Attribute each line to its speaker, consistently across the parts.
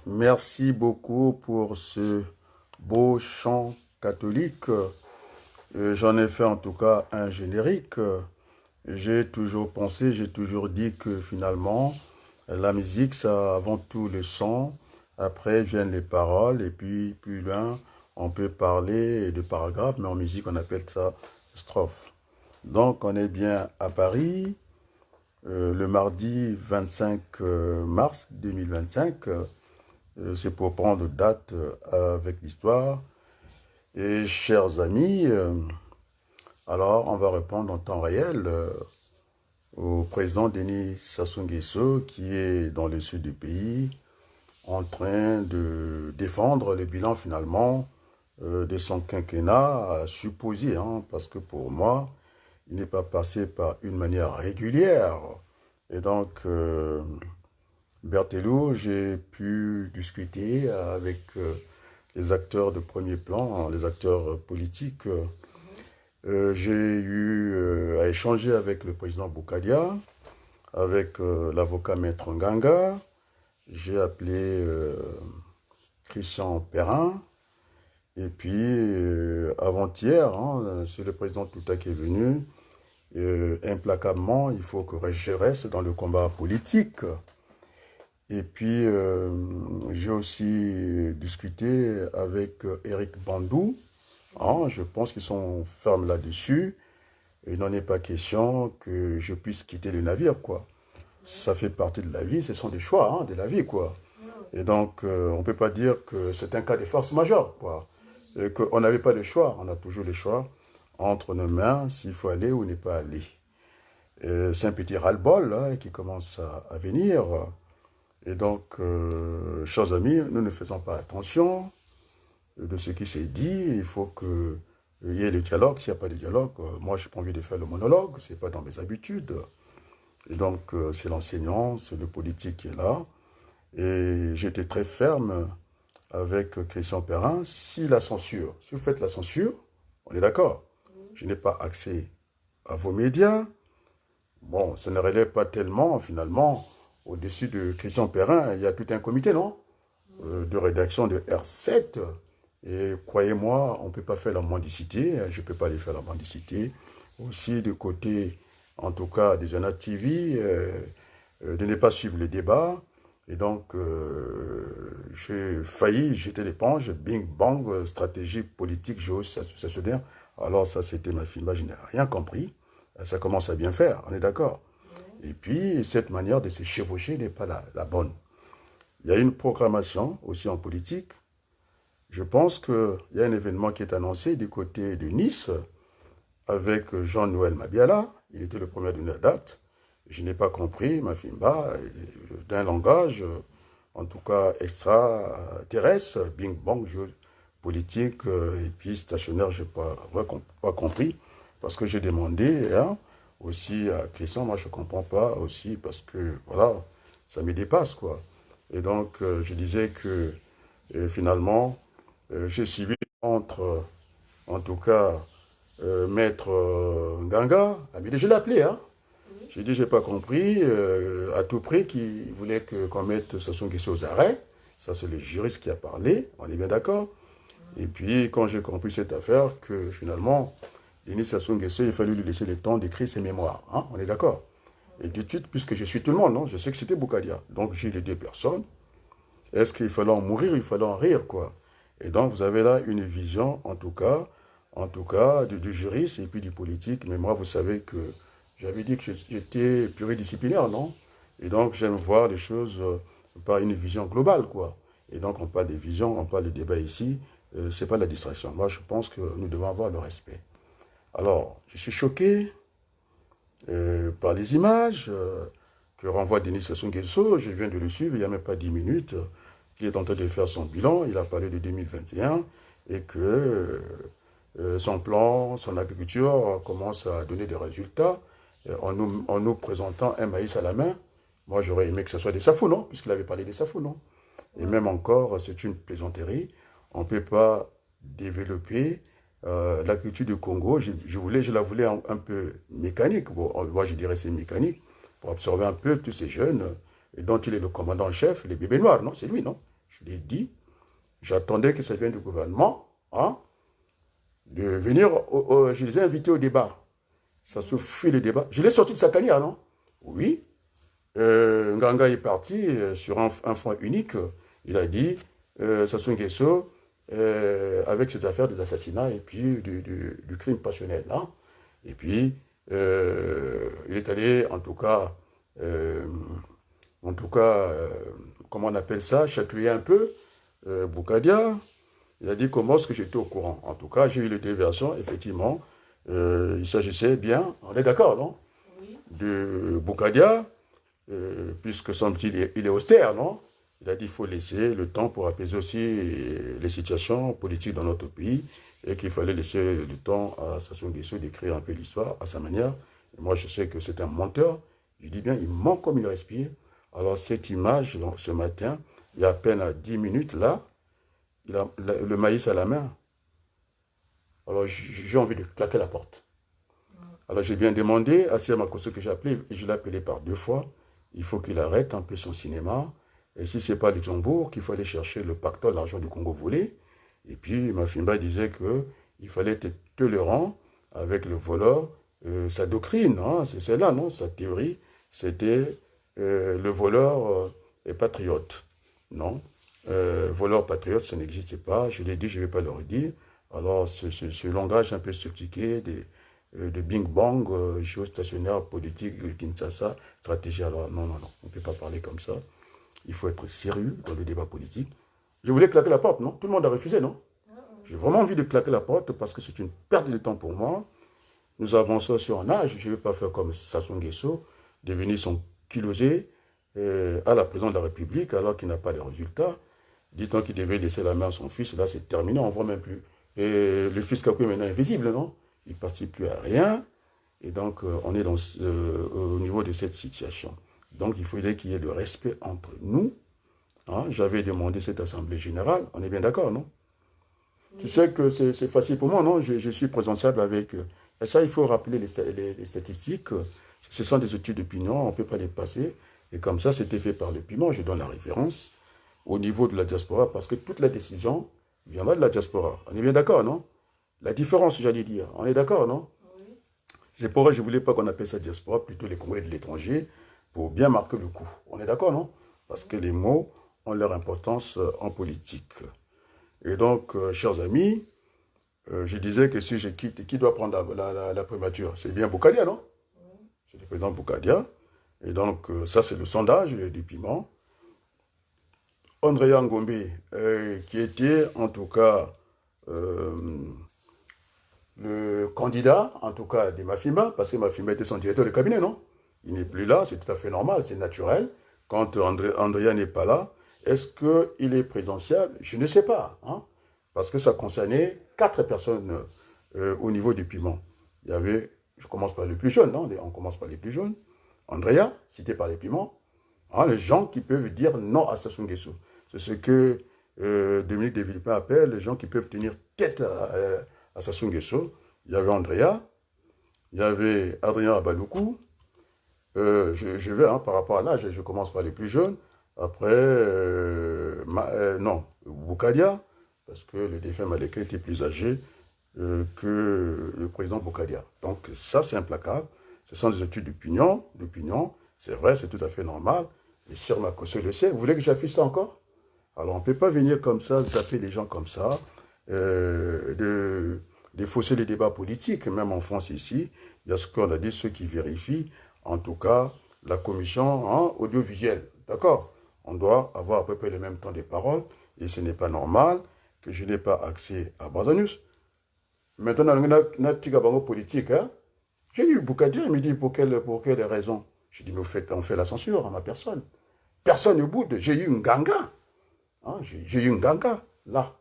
Speaker 1: Merci beaucoup pour ce beau chant catholique. J'en ai fait en tout cas un générique. J'ai toujours pensé, j'ai toujours dit que finalement, la musique, ça avant tout le son. Après viennent les paroles et puis plus loin, on peut parler de paragraphes, mais en musique, on appelle ça strophe. Donc, on est bien à Paris, le mardi 25 mars 2025. C'est pour prendre date avec l'histoire. Et chers amis, alors on va répondre en temps réel au président Denis Sassou Nguesso qui est dans le sud du pays en train de défendre le bilan finalement de son quinquennat supposé, hein, parce que pour moi, il n'est pas passé par une manière régulière. Et donc, Berthelot, j'ai pu discuter avec les acteurs de premier plan, les acteurs politiques. J'ai eu à échanger avec le président Boukadia, avec l'avocat Maître Nganga. J'ai appelé Christian Perrin. Et puis, avant-hier, hein, c'est le président Touta qui est venu. Implacablement, il faut que je reste dans le combat politique. Et puis, j'ai aussi discuté avec Eric Bandou. Hein, je pense qu'ils sont fermes là-dessus. Il n'en est pas question que je puisse quitter le navire, quoi. Ça fait partie de la vie, ce sont des choix hein, de la vie, quoi. Et donc, on ne peut pas dire que c'est un cas de force majeure, quoi. Et qu'on n'avait pas le choix, on a toujours le choix entre nos mains s'il faut aller ou ne pas aller. C'est un petit ras-le-bol hein, qui commence à venir. Et donc, chers amis, nous ne faisons pas attention de ce qui s'est dit. Il faut qu'il y ait le dialogue. S'il n'y a pas de dialogue, moi, je n'ai pas envie de faire le monologue. Ce n'est pas dans mes habitudes. Et donc, c'est l'enseignant, c'est le politique qui est là. Et j'étais très ferme avec Christian Perrin. Si vous faites la censure, on est d'accord. Je n'ai pas accès à vos médias. Bon, ça ne relève pas tellement, finalement. Au-dessus de Christian Perrin, il y a tout un comité, non? De rédaction de R7. Et croyez-moi, on ne peut pas faire la mendicité. Je ne peux pas aller faire la mendicité. Aussi, du côté, en tout cas, des Jana TV, de ne pas suivre les débats. Et donc, j'ai failli jeter l'éponge, bing bang, stratégie politique géo-stationnaire. Alors ça, c'était ma film, je n'ai rien compris. Ça commence à bien faire, on est d'accord. Et puis, cette manière de se chevaucher n'est pas la bonne. Il y a une programmation aussi en politique. Je pense qu'il y a un événement qui est annoncé du côté de Nice avec Jean-Noël Mabiala. Il était le premier à donner la date. Je n'ai pas compris, ma fimba, d'un langage, en tout cas extraterrestre, bing bang, jeu politique, et puis stationnaire, je n'ai pas compris, parce que j'ai demandé hein, aussi à Christian, moi je ne comprends pas aussi, parce que voilà, ça me dépasse, quoi. Et donc, je disais que finalement, j'ai suivi entre, en tout cas, Maître Nganga, je l'ai appelé, hein. J'ai dit, j'ai pas compris, à tout prix, qu'il voulait qu'on mette Sassou Nguesso aux arrêts. Ça, c'est le juriste qui a parlé, on est bien d'accord. Et puis, quand j'ai compris cette affaire, que finalement, Denis Sassou Nguesso, il fallait lui laisser le temps d'écrire ses mémoires, hein, on est d'accord. Et tout de suite, puisque je suis tout le monde, non, je sais que c'était Boukadia. Donc, j'ai les deux personnes. Est-ce qu'il fallait en mourir, il fallait en rire, quoi. Et donc, vous avez là une vision, en tout cas, du juriste et puis du politique. Mais moi, vous savez que j'avais dit que j'étais pluridisciplinaire, non? Et donc, j'aime voir les choses par une vision globale, quoi. Et donc, on parle des visions, on parle des débats ici. C'est pas la distraction. Moi, je pense que nous devons avoir le respect. Alors, je suis choqué par les images que renvoie Denis Sassou Nguesso. Je viens de le suivre il n'y a même pas 10 minutes. Il est en train de faire son bilan. Il a parlé de 2021 et que son plan, son agriculture commence à donner des résultats en nous présentant un maïs à la main. Moi, j'aurais aimé que ce soit des safou, non? Puisqu'il avait parlé des safou, non? Et même encore, c'est une plaisanterie. On ne peut pas développer l'agriculture du Congo. Je la voulais un peu mécanique. Bon, moi, je dirais c'est mécanique pour absorber un peu tous ces jeunes dont il est le commandant en chef, les bébés noirs, non? C'est lui, non? Je l'ai dit. J'attendais que ça vienne du gouvernement, hein, de venir, je les ai invités au débat. Ça se fait le débat. Je l'ai sorti de sa tanière, non? Oui. Nganga est parti sur un front unique. Il a dit, Sassou Nguesso, avec ses affaires des assassinats et puis du crime passionnel. Hein. Et puis, il est allé, euh, en tout cas comment on appelle ça, chatouiller un peu Boukadia. Il a dit comment est-ce que j'étais au courant. En tout cas, j'ai eu les deux versions, effectivement. Il s'agissait bien, on est d'accord, non? Oui. De Boukadia, puisque semble-t-il, il est austère, non? Il a dit qu'il faut laisser le temps pour apaiser aussi les situations politiques dans notre pays et qu'il fallait laisser le temps à Sassou Nguesso d'écrire un peu l'histoire à sa manière. Et moi, je sais que c'est un menteur. Je dis bien, il ment comme il respire. Alors, cette image, ce matin, il y a à peine à 10 minutes, là, il a le maïs à la main. Alors, j'ai envie de claquer la porte. Alors, j'ai bien demandé à Sia Makosso que j'ai appelé, et je l'ai appelé par 2 fois. Il faut qu'il arrête un peu son cinéma. Et si ce n'est pas Luxembourg, qu'il faut aller chercher le pactole, l'argent du Congo volé. Et puis, Mafimba disait qu'il fallait être tolérant avec le voleur. Sa doctrine, hein, c'est celle-là, non? Sa théorie, c'était le voleur est patriote. Non? Voleur patriote, ça n'existe pas. Je l'ai dit, je ne vais pas le redire. Alors, ce langage un peu sophistiqué de Bing Bang, géostationnaire, politique, Kinshasa, stratégie. Alors, non, non, non, on ne peut pas parler comme ça. Il faut être sérieux dans le débat politique. Je voulais claquer la porte, non? Tout le monde a refusé, non? J'ai vraiment envie de claquer la porte parce que c'est une perte de temps pour moi. Nous avançons sur un âge. Je ne vais pas faire comme Sassou Nguesso, devenir son kilosé à la présidence de la République alors qu'il n'a pas de résultats. Dit-on qu'il devait laisser la main à son fils. Là, c'est terminé, on ne voit même plus. Et le fils Kakou est maintenant invisible, non? Il ne participe plus à rien. Et donc, on est au niveau de cette situation. Donc, il faudrait qu'il y ait le respect entre nous. Hein? J'avais demandé cette assemblée générale. On est bien d'accord, non? Oui. Tu sais que c'est facile pour moi, non? Je suis présentable avec... et ça, il faut rappeler les statistiques. Ce sont des études d'opinion, on ne peut pas les passer. Et comme ça, c'était fait par le piment. Je donne la référence au niveau de la diaspora, parce que toute la décision viendra de la diaspora. On est bien d'accord, non? La différence, j'allais dire. On est d'accord, non? Oui. C'est pourquoi je ne voulais pas qu'on appelle ça diaspora, plutôt les Congolais de l'étranger, pour bien marquer le coup. On est d'accord, non? Parce que les mots ont leur importance en politique. Et donc, chers amis, je disais que si je quitte, qui doit prendre la primature? C'est bien Boukadia, non? Oui. C'est le président Boukadia. Et donc, ça, c'est le sondage du piment. Andrea Ngombe, qui était en tout cas le candidat, en tout cas de Mafimba, parce que Mafimba était son directeur de cabinet, non? Il n'est plus là, c'est tout à fait normal, c'est naturel. Quand Andrea n'est pas là, est-ce qu'il est présidentiel? Je ne sais pas, hein? Parce que ça concernait 4 personnes au niveau du piment. Il y avait, je commence par les plus jeunes, non? On commence par les plus jeunes. Andrea, cité par les piments. Hein, les gens qui peuvent dire non à Sassou Nguesso. C'est ce que Dominique de Villepin appelle les gens qui peuvent tenir tête à Sassou Nguesso. Il y avait Andrea, il y avait Adrien Abaloukou. Je vais, hein, par rapport à l'âge, je commence par les plus jeunes. Après, non, Boukadia, parce que le défunt Maleka était plus âgé que le président Boukadia. Donc ça, c'est implacable. Ce sont des études d'opinion, c'est vrai, c'est tout à fait normal. Et Sir Makosso le sait. Vous voulez que j'affiche ça encore? Alors, on ne peut pas venir comme ça, zapper les gens comme ça, de fausser les débats politiques, même en France ici. Il y a ce qu'on a dit, ceux qui vérifient, en tout cas, la commission hein, audiovisuelle. D'accord? On doit avoir à peu près le même temps de parole, et ce n'est pas normal que je n'ai pas accès à Brazanus. Maintenant, on a un petit politique, hein? J'ai eu Boukadia, il me dit pour quelle raison? J'ai dit, mais on fait la censure à ma personne. Personne ne boude. J'ai eu une ganga. Hein, j'ai eu une ganga, là.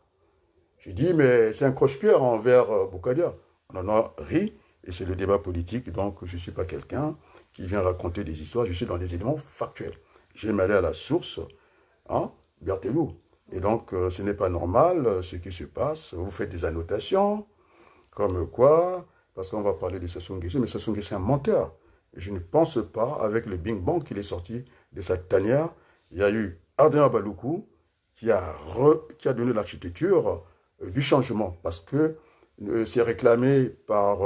Speaker 1: J'ai dit, mais c'est un croche-pierre envers Boukadia. On en a ri, et c'est le débat politique, donc je ne suis pas quelqu'un qui vient raconter des histoires, je suis dans des éléments factuels. J'aime aller à la source, hein, Berthelou. Et donc, ce n'est pas normal ce qui se passe. Vous faites des annotations, comme quoi... Parce qu'on va parler de Sassou Nguesso, mais Sassou Nguesso est un menteur. Et je ne pense pas, avec le Bing Bang qu'il est sorti de sa tanière, il y a eu Adrien Abaloukou qui a donné l'architecture du changement. Parce que c'est réclamé par,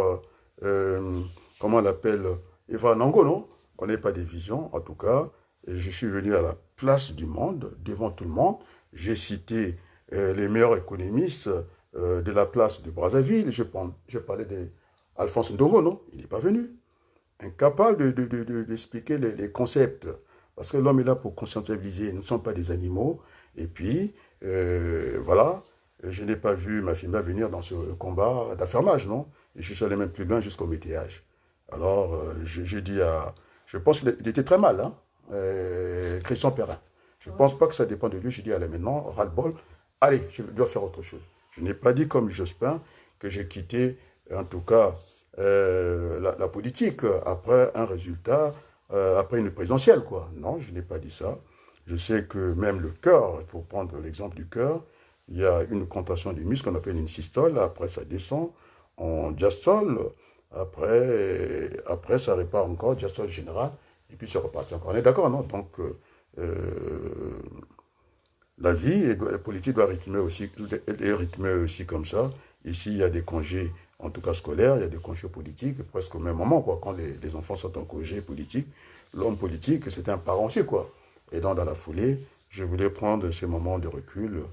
Speaker 1: comment on l'appelle, Eva Nango, non? On n'est pas des visions, en tout cas. Et je suis venu à la place du monde, devant tout le monde. J'ai cité les meilleurs économistes de la place de Brazzaville. Je parlais d'Alphonse Ndongo, non? Il n'est pas venu. Incapable d'expliquer les concepts. Parce que l'homme est là pour conscientiser. Nous ne sommes pas des animaux. Et puis, voilà, je n'ai pas vu ma fille venir dans ce combat d'affermage, non? Et je suis allé même plus loin jusqu'au métayage. Alors, je dis à... Je pense qu'il était très mal, hein, Christian Perrin. Je ne pense pas que ça dépend de lui. Je dis, allez, maintenant, ras-le-bol, allez, je dois faire autre chose. Je n'ai pas dit, comme Jospin, que j'ai quitté, en tout cas, la politique après un résultat, après une présidentielle, quoi. Non, je n'ai pas dit ça. Je sais que même le cœur, pour prendre l'exemple du cœur, il y a une contraction du muscle qu'on appelle une systole, après ça descend en diastole, après ça répare encore, diastole générale, et puis ça repartit encore. On est d'accord, non? Donc, la vie politique doit rythmer aussi comme ça. Ici, il y a des congés, en tout cas scolaires, il y a des congés politiques, presque au même moment, quoi. Quand les enfants sont en congé politique, l'homme politique, c'est un parent aussi, quoi. Et donc, dans la foulée, je voulais prendre ce moment de recul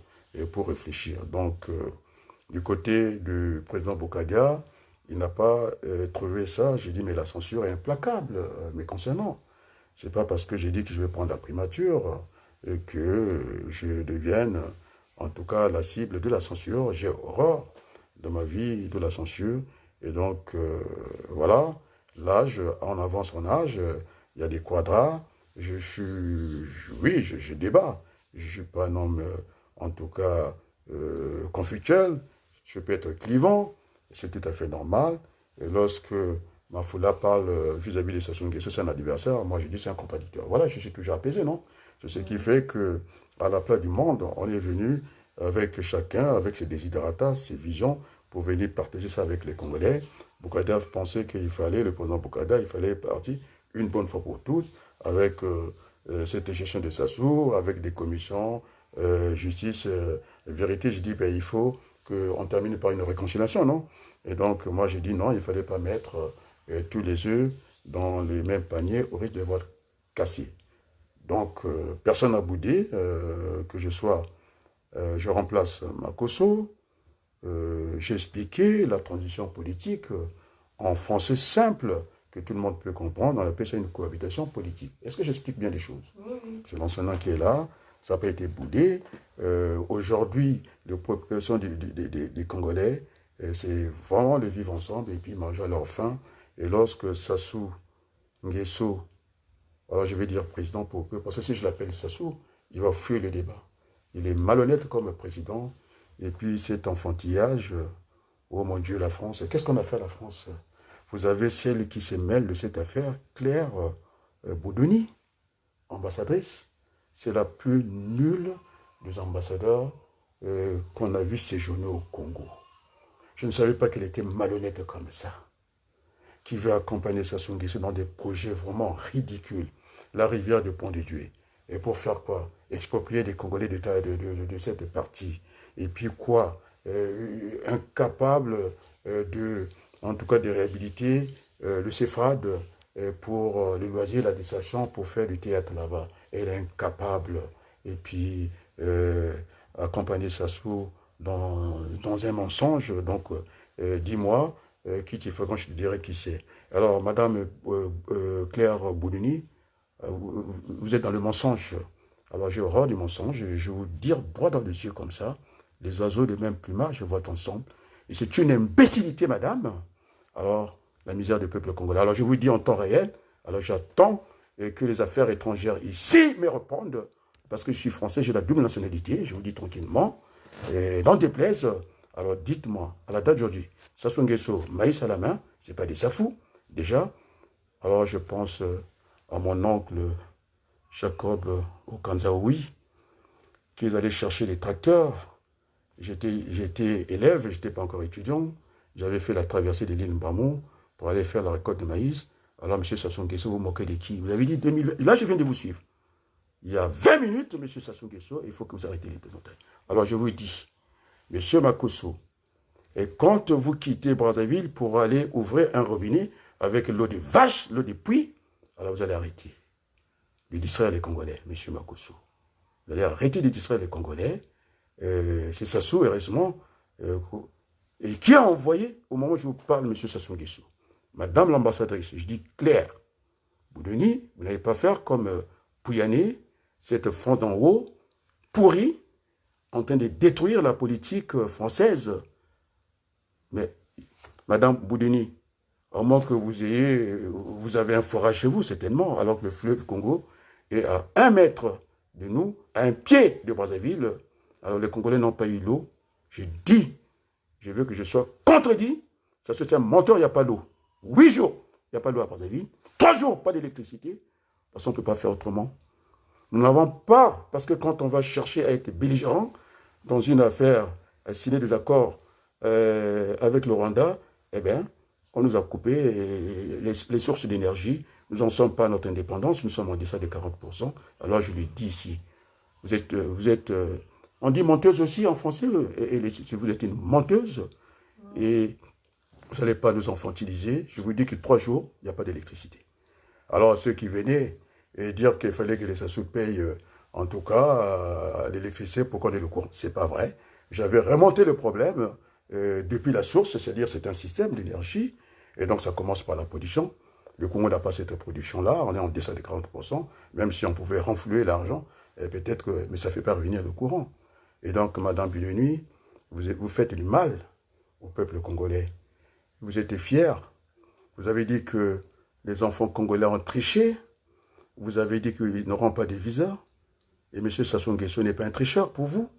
Speaker 1: pour réfléchir. Donc, du côté du président Boukadia, il n'a pas trouvé ça. J'ai dit, mais la censure est implacable, mais concernant. C'est pas parce que j'ai dit que je vais prendre la primature que je devienne, en tout cas, la cible de la censure. J'ai horreur de ma vie de la censure. Et donc, voilà, l'âge, on avance en âge, il y a des quadras. Oui, je débat. Je ne suis pas un homme, en tout cas, conflictuel. Je peux être clivant, c'est tout à fait normal. Et lorsque Mafoula parle vis-à-vis de Sassou Nguesso, c'est un adversaire, moi je dis c'est un contradicteur. Voilà, je suis toujours apaisé, non? C'est ce qui fait que, à la place du monde, on est venu avec chacun, avec ses desiderata, ses visions, pour venir partager ça avec les Congolais. Boukada pensait qu'il fallait, le président Boukada, il fallait partir une bonne fois pour toutes, avec cette gestion de Sassou, avec des commissions, justice, vérité. J'ai dit, ben, il faut qu'on termine par une réconciliation, non? Et donc, moi, j'ai dit non, il ne fallait pas mettre tous les œufs dans les mêmes paniers au risque de voir cassé. Donc, personne n'a boudé que je remplace Makosso. J'ai expliqué la transition politique en français simple que tout le monde peut comprendre. On appelle ça une cohabitation politique. Est-ce que j'explique bien les choses? Oui. C'est l'enseignant qui est là. Ça n'a pas été boudé. Aujourd'hui, les préoccupations des Congolais, c'est vraiment le vivre ensemble et puis manger à leur faim. Et lorsque Sassou Nguesso, alors je vais dire président pour peu, parce que si je l'appelle Sassou, il va fuir le débat. Il est malhonnête comme président. Et puis cet enfantillage, oh mon Dieu, la France, qu'est-ce qu'on a fait à la France? Vous avez celle qui se mêle de cette affaire, Claire Boudouni, ambassadrice. C'est la plus nulle des ambassadeurs qu'on a vu séjourner au Congo. Je ne savais pas qu'elle était malhonnête comme ça. Qui veut accompagner Sassou Nguesso dans des projets vraiment ridicules. La rivière de Pont-de-Dieu. Et pour faire quoi? Exproprier les Congolais de cette partie. Et puis quoi? Incapable en tout cas de réhabiliter le CEFRAD pour les loisirs, la distraction, pour faire du théâtre là-bas. Elle est incapable. Et puis accompagner Sassou dans un mensonge. Donc, dis-moi, qui tu fais quand je te dirai qui c'est. Alors, Madame Claire Boudouni, vous êtes dans le mensonge. Alors, j'ai horreur du mensonge. Je vais vous dire droit dans les yeux comme ça. Les oiseaux de même plumage voient ensemble. Et c'est une imbécilité, madame. Alors, la misère du peuple congolais. Alors, je vous dis en temps réel. Alors, j'attends que les affaires étrangères ici me répondent. Parce que je suis français, j'ai la double nationalité. Je vous dis tranquillement. Et n'en déplaise, alors dites-moi, à la date d'aujourd'hui, Sassou Nguesso, maïs à la main, c'est pas des safous, déjà. Alors, je pense à mon oncle Jacob Okanzaoui, qu'ils allaient chercher les tracteurs. J'étais élève, je n'étais pas encore étudiant. J'avais fait la traversée de l'île Mbamou pour aller faire la récolte de maïs. Alors, M. Sassou Nguesso, vous moquez de qui? Vous avez dit 2020. Là, je viens de vous suivre. il y a 20 minutes, M. Sassou Nguesso, il faut que vous arrêtez les plaisanteries. Alors je vous dis, M. Makosso, et quand vous quittez Brazzaville pour aller ouvrir un robinet avec l'eau de vache, l'eau de puits, alors vous allez arrêter de distraire les Congolais, M. Makosso. Vous allez arrêter de distraire les Congolais. C'est Sassou, heureusement, et qui a envoyé, au moment où je vous parle, M. Sassou Nguesso, Madame l'ambassadrice, je dis clair, Boudoni, vous n'allez pas faire comme Pouyanné, cette France d'en haut, pourrie, en train de détruire la politique française. Mais, Madame Boudoni, à moins que vous avez un forage chez vous, certainement, alors que le fleuve Congo est à 1 mètre de nous, à 1 pied de Brazzaville. Alors les Congolais n'ont pas eu l'eau. Je dis, je veux que je sois contredit. Ça se tient menteur, il n'y a pas d'eau. 8 jours, il n'y a pas d'eau à Brazzaville. 3 jours, pas d'électricité. Parce qu'on ne peut pas faire autrement. Nous n'avons pas, parce que quand on va chercher à être belligérant dans une affaire, à signer des accords avec le Rwanda, eh bien, on nous a coupé les sources d'énergie. Nous n'en sommes pas à notre indépendance, nous sommes en deçà de 40%. Alors je lui dis ici, vous êtes on dit menteuse aussi en français, et vous êtes une menteuse, et vous n'allez pas nous infantiliser. Je vous dis que 3 jours, il n'y a pas d'électricité. Alors ceux qui venaient et dire qu'il fallait que les Sassou payent, en tout cas, l'électricité pour qu'on ait le courant, c'est pas vrai. J'avais remonté le problème depuis la source, c'est-à-dire c'est un système d'énergie, et donc ça commence par la production. Le Congo n'a pas cette production-là, on est en deçà de 40%, même si on pouvait renflouer l'argent, peut-être que, mais ça ne fait pas revenir le courant. Et donc, Madame Boudoni, vous faites du mal au peuple congolais. Vous êtes fiers. Vous avez dit que les enfants congolais ont triché. Vous avez dit qu'ils n'auront pas de visa. Et M. Sassou Nguesso n'est pas un tricheur pour vous.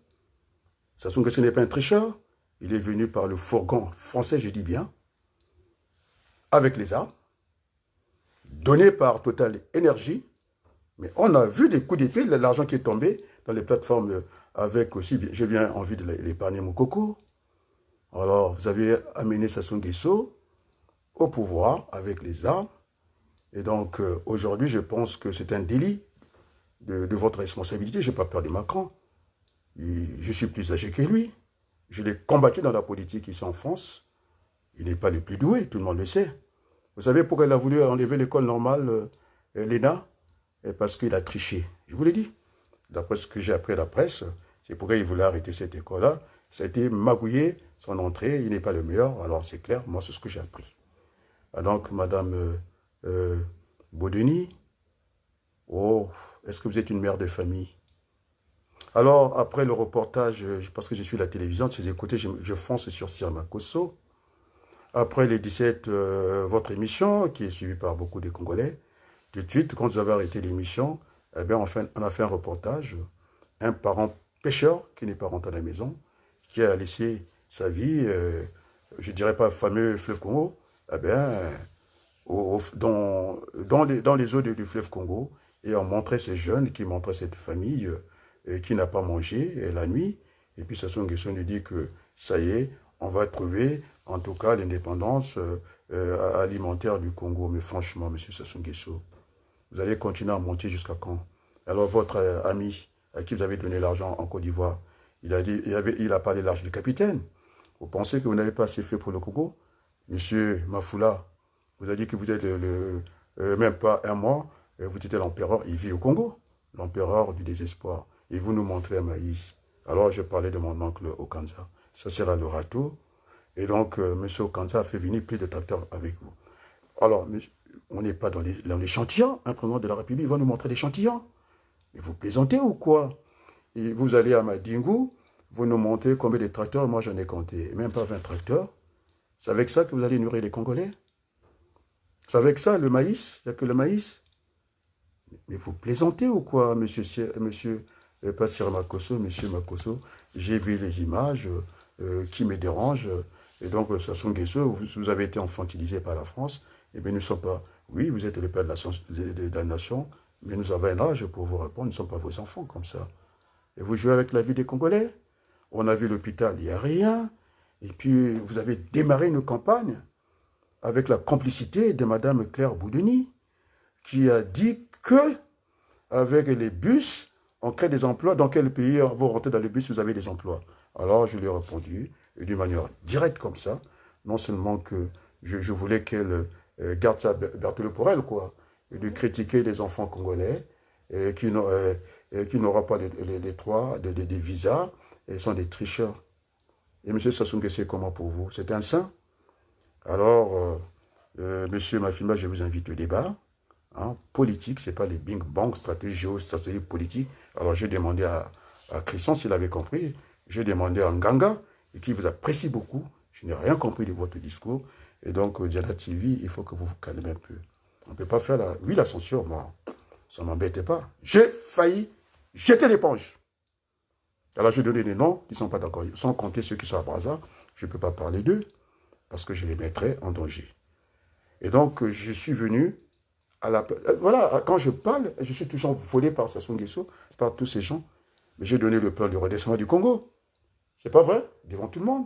Speaker 1: Sassou Nguesso n'est pas un tricheur. Il est venu par le fourgon français, je dis bien, avec les armes, donné par Total Énergie. Mais on a vu des coups d'épée, l'argent qui est tombé dans les plateformes avec aussi, je viens envie de l'épargner mon coco. Alors, vous avez amené Sassou Nguesso au pouvoir avec les armes. Et donc, aujourd'hui, je pense que c'est un délit de votre responsabilité. Je n'ai pas peur de Macron. Je suis plus âgé que lui. Je l'ai combattu dans la politique ici en France. Il n'est pas le plus doué, tout le monde le sait. Vous savez pourquoi il a voulu enlever l'école normale, l'ENA? Parce qu'il a triché. Je vous l'ai dit. D'après ce que j'ai appris à la presse, c'est pourquoi il voulait arrêter cette école-là. Ça a été magouillé, son entrée, il n'est pas le meilleur. Alors c'est clair, moi c'est ce que j'ai appris. Donc, Madame Boudoni, oh, est-ce que vous êtes une mère de famille? Alors, après le reportage, parce que je suis à la télévision, si vous écoutez, je fonce sur Sir Makosso. Après les 17, votre émission, qui est suivie par beaucoup de Congolais, tout de suite, quand vous avez arrêté l'émission, eh bien, on a fait un reportage. Un parent pêcheur qui n'est pas rentré à la maison, qui a laissé sa vie, je ne dirais pas fameux fleuve Congo, eh bien, dans les eaux du fleuve Congo, et on montrait ces jeunes, qui montraient cette famille qui n'a pas mangé la nuit. Et puis Sassou Nguesso nous dit que ça y est, on va trouver en tout cas l'indépendance alimentaire du Congo. Mais franchement, M. Sassou Nguesso, vous allez continuer à monter jusqu'à quand? Alors votre ami à qui vous avez donné l'argent en Côte d'Ivoire, il a parlé de l'argent du capitaine. Vous pensez que vous n'avez pas assez fait pour le Congo? Monsieur Mafoula vous a dit que vous êtes même pas 1 mois, vous étiez l'empereur, il vit au Congo, l'empereur du désespoir. Et vous nous montrez un maïs. Alors je parlais de mon oncle Okanza. Ça sera le râteau. Et donc, monsieur Okanza a fait venir plus de tracteurs avec vous. Alors, on n'est pas dans l'échantillon. Un président de la République va nous montrer l'échantillon. Mais vous plaisantez ou quoi? Et vous allez à Madingu, vous nous montrez combien de tracteurs, moi j'en ai compté, même pas 20 tracteurs. C'est avec ça que vous allez nourrir les Congolais? C'est avec ça, le maïs? Il n'y a que le maïs? Mais vous plaisantez ou quoi, monsieur pas Sir Makosso, monsieur Makosso? J'ai vu les images qui me dérangent. Et donc, Sassou Nguesso, vous avez été infantilisé par la France. Eh bien, nous ne sommes pas... Oui, vous êtes le père de la nation, mais nous avons un âge pour vous répondre. Nous ne sommes pas vos enfants comme ça. Et vous jouez avec la vie des Congolais. On a vu l'hôpital, il n'y a rien. Et puis, vous avez démarré une campagne avec la complicité de Madame Claire Boudoni, qui a dit que avec les bus, on crée des emplois. Dans quel pays vous rentrez dans le bus, vous avez des emplois? Alors, je lui ai répondu, d'une manière directe comme ça, non seulement que je voulais qu'elle garde ça Berthelot pour elle, quoi, et de critiquer les enfants congolais qui n'auront pas des visas, et sont des tricheurs. Et M. Sassou Nguesso, comment pour vous? C'est un saint? Alors, Monsieur Mafima, je vous invite au débat. Hein, politique, ce n'est pas les bing-bang, stratégie, géostratégie politique. Alors, j'ai demandé à Christian s'il avait compris. J'ai demandé à Nganga, et qui vous apprécie beaucoup. Je n'ai rien compris de votre discours. Et donc, Diana TV, il faut que vous vous calmez un peu. On ne peut pas faire la... Oui, la censure, moi, ça ne m'embêtait pas. J'ai failli jeter l'éponge. Alors, j'ai donné des noms qui ne sont pas d'accord. Sans compter ceux qui sont à Brazza, je ne peux pas parler d'eux, parce que je les mettrais en danger. Et donc, je suis venu à la... Voilà, quand je parle, je suis toujours volé par Sassou Nguesso, par tous ces gens. Mais j'ai donné le plan de redressement du Congo. C'est pas vrai, devant tout le monde.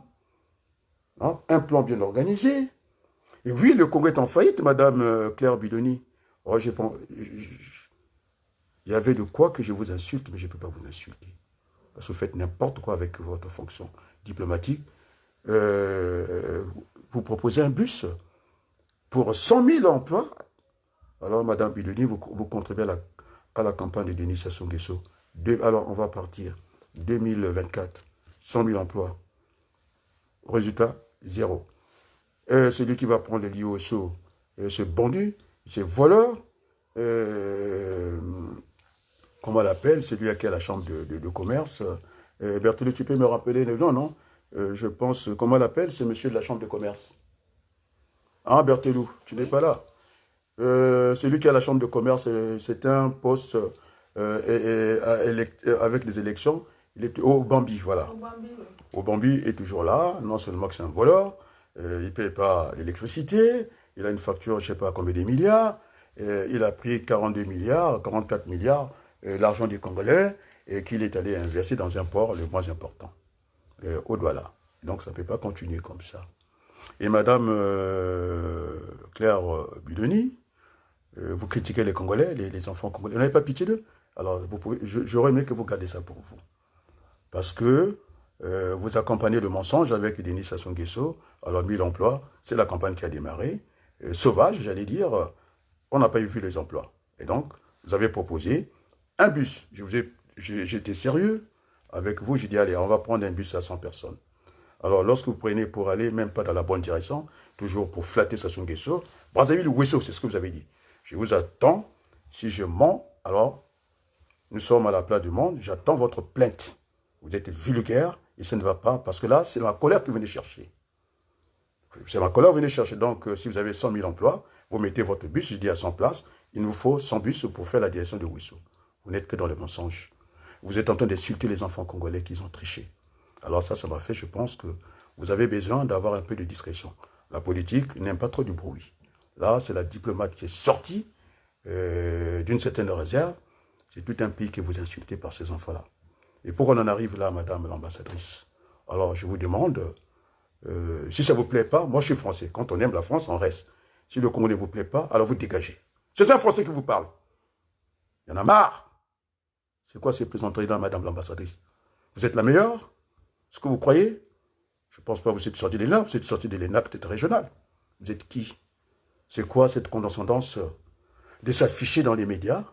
Speaker 1: Hein? Un plan bien organisé. Et oui, le Congo est en faillite, Madame Claire Bidoni. Oh, il y avait de quoi que je vous insulte, mais je ne peux pas vous insulter. Parce que vous faites n'importe quoi avec votre fonction diplomatique. Vous proposez un bus pour 100 000 emplois. Alors, Madame Bidoni, vous contribuez à la campagne de Denis Sassou Nguesso. Alors, on va partir. 2024, 100 000 emplois. Résultat, zéro. Celui qui va prendre le l'IOSO, ce bandit, ce voleur, comment on l'appelle, celui qui a la chambre de commerce. Berthelot, tu peux me rappeler le nom, non? Je pense, comment on l'appelle, c'est monsieur de la chambre de commerce. Ah, Berthelot, tu n'es pas là. Celui qui a la chambre de commerce, c'est un poste avec les élections. Il est au Bambi, voilà. Au Bambi, oui. Au Bambi est toujours là, non seulement que c'est un voleur, il ne paye pas l'électricité, il a une facture, je ne sais pas combien de milliards, il a pris 42 milliards, 44 milliards, l'argent des Congolais, et qu'il est allé investir dans un port le moins important, au Douala. Donc ça ne peut pas continuer comme ça. Et Madame Claire Bidoni, vous critiquez les Congolais, les enfants congolais, vous n'avez pas pitié d'eux? Alors j'aurais aimé que vous gardez ça pour vous. Parce que vous accompagnez le mensonge avec Denis Sassou Nguesso. Alors 1000 emplois, c'est la campagne qui a démarré. Sauvage, j'allais dire, on n'a pas eu vu les emplois. Et donc, vous avez proposé un bus. J'étais sérieux avec vous, j'ai dit, allez, on va prendre un bus à 100 personnes. Alors, lorsque vous prenez pour aller, même pas dans la bonne direction, toujours pour flatter Sassou Nguesso, Brazzaville ou Ouesso, c'est ce que vous avez dit. Je vous attends. Si je mens, alors, nous sommes à la place du monde, j'attends votre plainte. Vous êtes vulgaire et ça ne va pas, parce que là, c'est ma colère que vous venez chercher. C'est ma colère que vous venez chercher. Donc, si vous avez 100 000 emplois, vous mettez votre bus, je dis à 100 places, il nous faut 100 bus pour faire la direction de Ouesso. Vous n'êtes que dans le mensonge. Vous êtes en train d'insulter les enfants congolais qui ont triché. Alors ça m'a fait, je pense que vous avez besoin d'avoir un peu de discrétion. La politique n'aime pas trop du bruit. Là, c'est la diplomate qui est sortie d'une certaine réserve. C'est tout un pays que vous insultez par ces enfants-là. Et pourquoi on en arrive là, Madame l'ambassadrice? Alors, je vous demande, si ça ne vous plaît pas, moi je suis français. Quand on aime la France, on reste. Si le Congo ne vous plaît pas, alors vous dégagez. C'est un Français qui vous parle. Il y en a marre. C'est quoi ces plaisanteries-là, Madame l'ambassadrice? Vous êtes la meilleure? Est-ce que vous croyez? Je ne pense pas que vous êtes sorti de l'ENA, vous êtes sorti de l'ENA peut-être régionale. Vous êtes qui? C'est quoi cette condescendance de s'afficher dans les médias,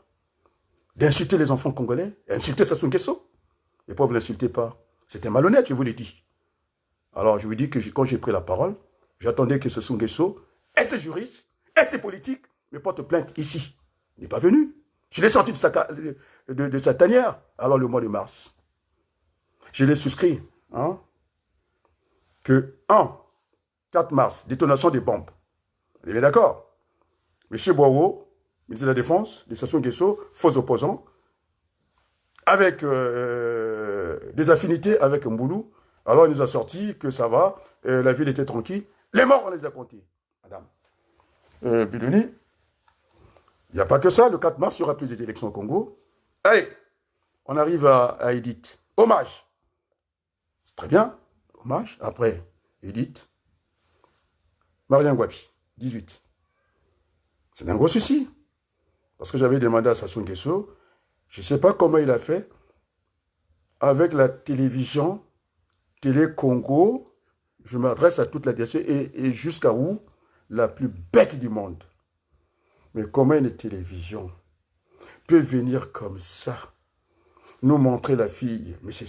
Speaker 1: d'insulter les enfants congolais, insulter Sassou Nguesso? Et pourquoi vous ne l'insultez pas? C'était malhonnête, je vous l'ai dit. Alors, je vous dis que quand j'ai pris la parole, j'attendais que Sassou Nguesso, et ses juristes, et ses politiques, me portent plainte ici. Il n'est pas venu. Je l'ai sorti de sa tanière, alors le mois de mars. Je l'ai souscrit, hein, que 4 mars, détonation des bombes. Vous êtes d'accord? Monsieur Boao, ministre de la Défense, de Sassou Nguesso, faux opposant, avec des affinités avec Mboulou. Alors il nous a sorti que ça va, la ville était tranquille. Les morts, on les a comptés, madame. Bidoni, il n'y a pas que ça. Le 4 mars, il y aura plus des élections au Congo. Allez, on arrive à Edith. Hommage. C'est très bien. Hommage. Après, Edith. Marianne Gwapi, 18. C'est un gros souci. Parce que j'avais demandé à Sassou Nguesso Je ne sais pas comment il a fait avec la télévision, Télé Congo. Je m'adresse à toute la diaspora et jusqu'à où? La plus bête du monde. Mais comment une télévision peut venir comme ça, nous montrer la fille? Mais c'est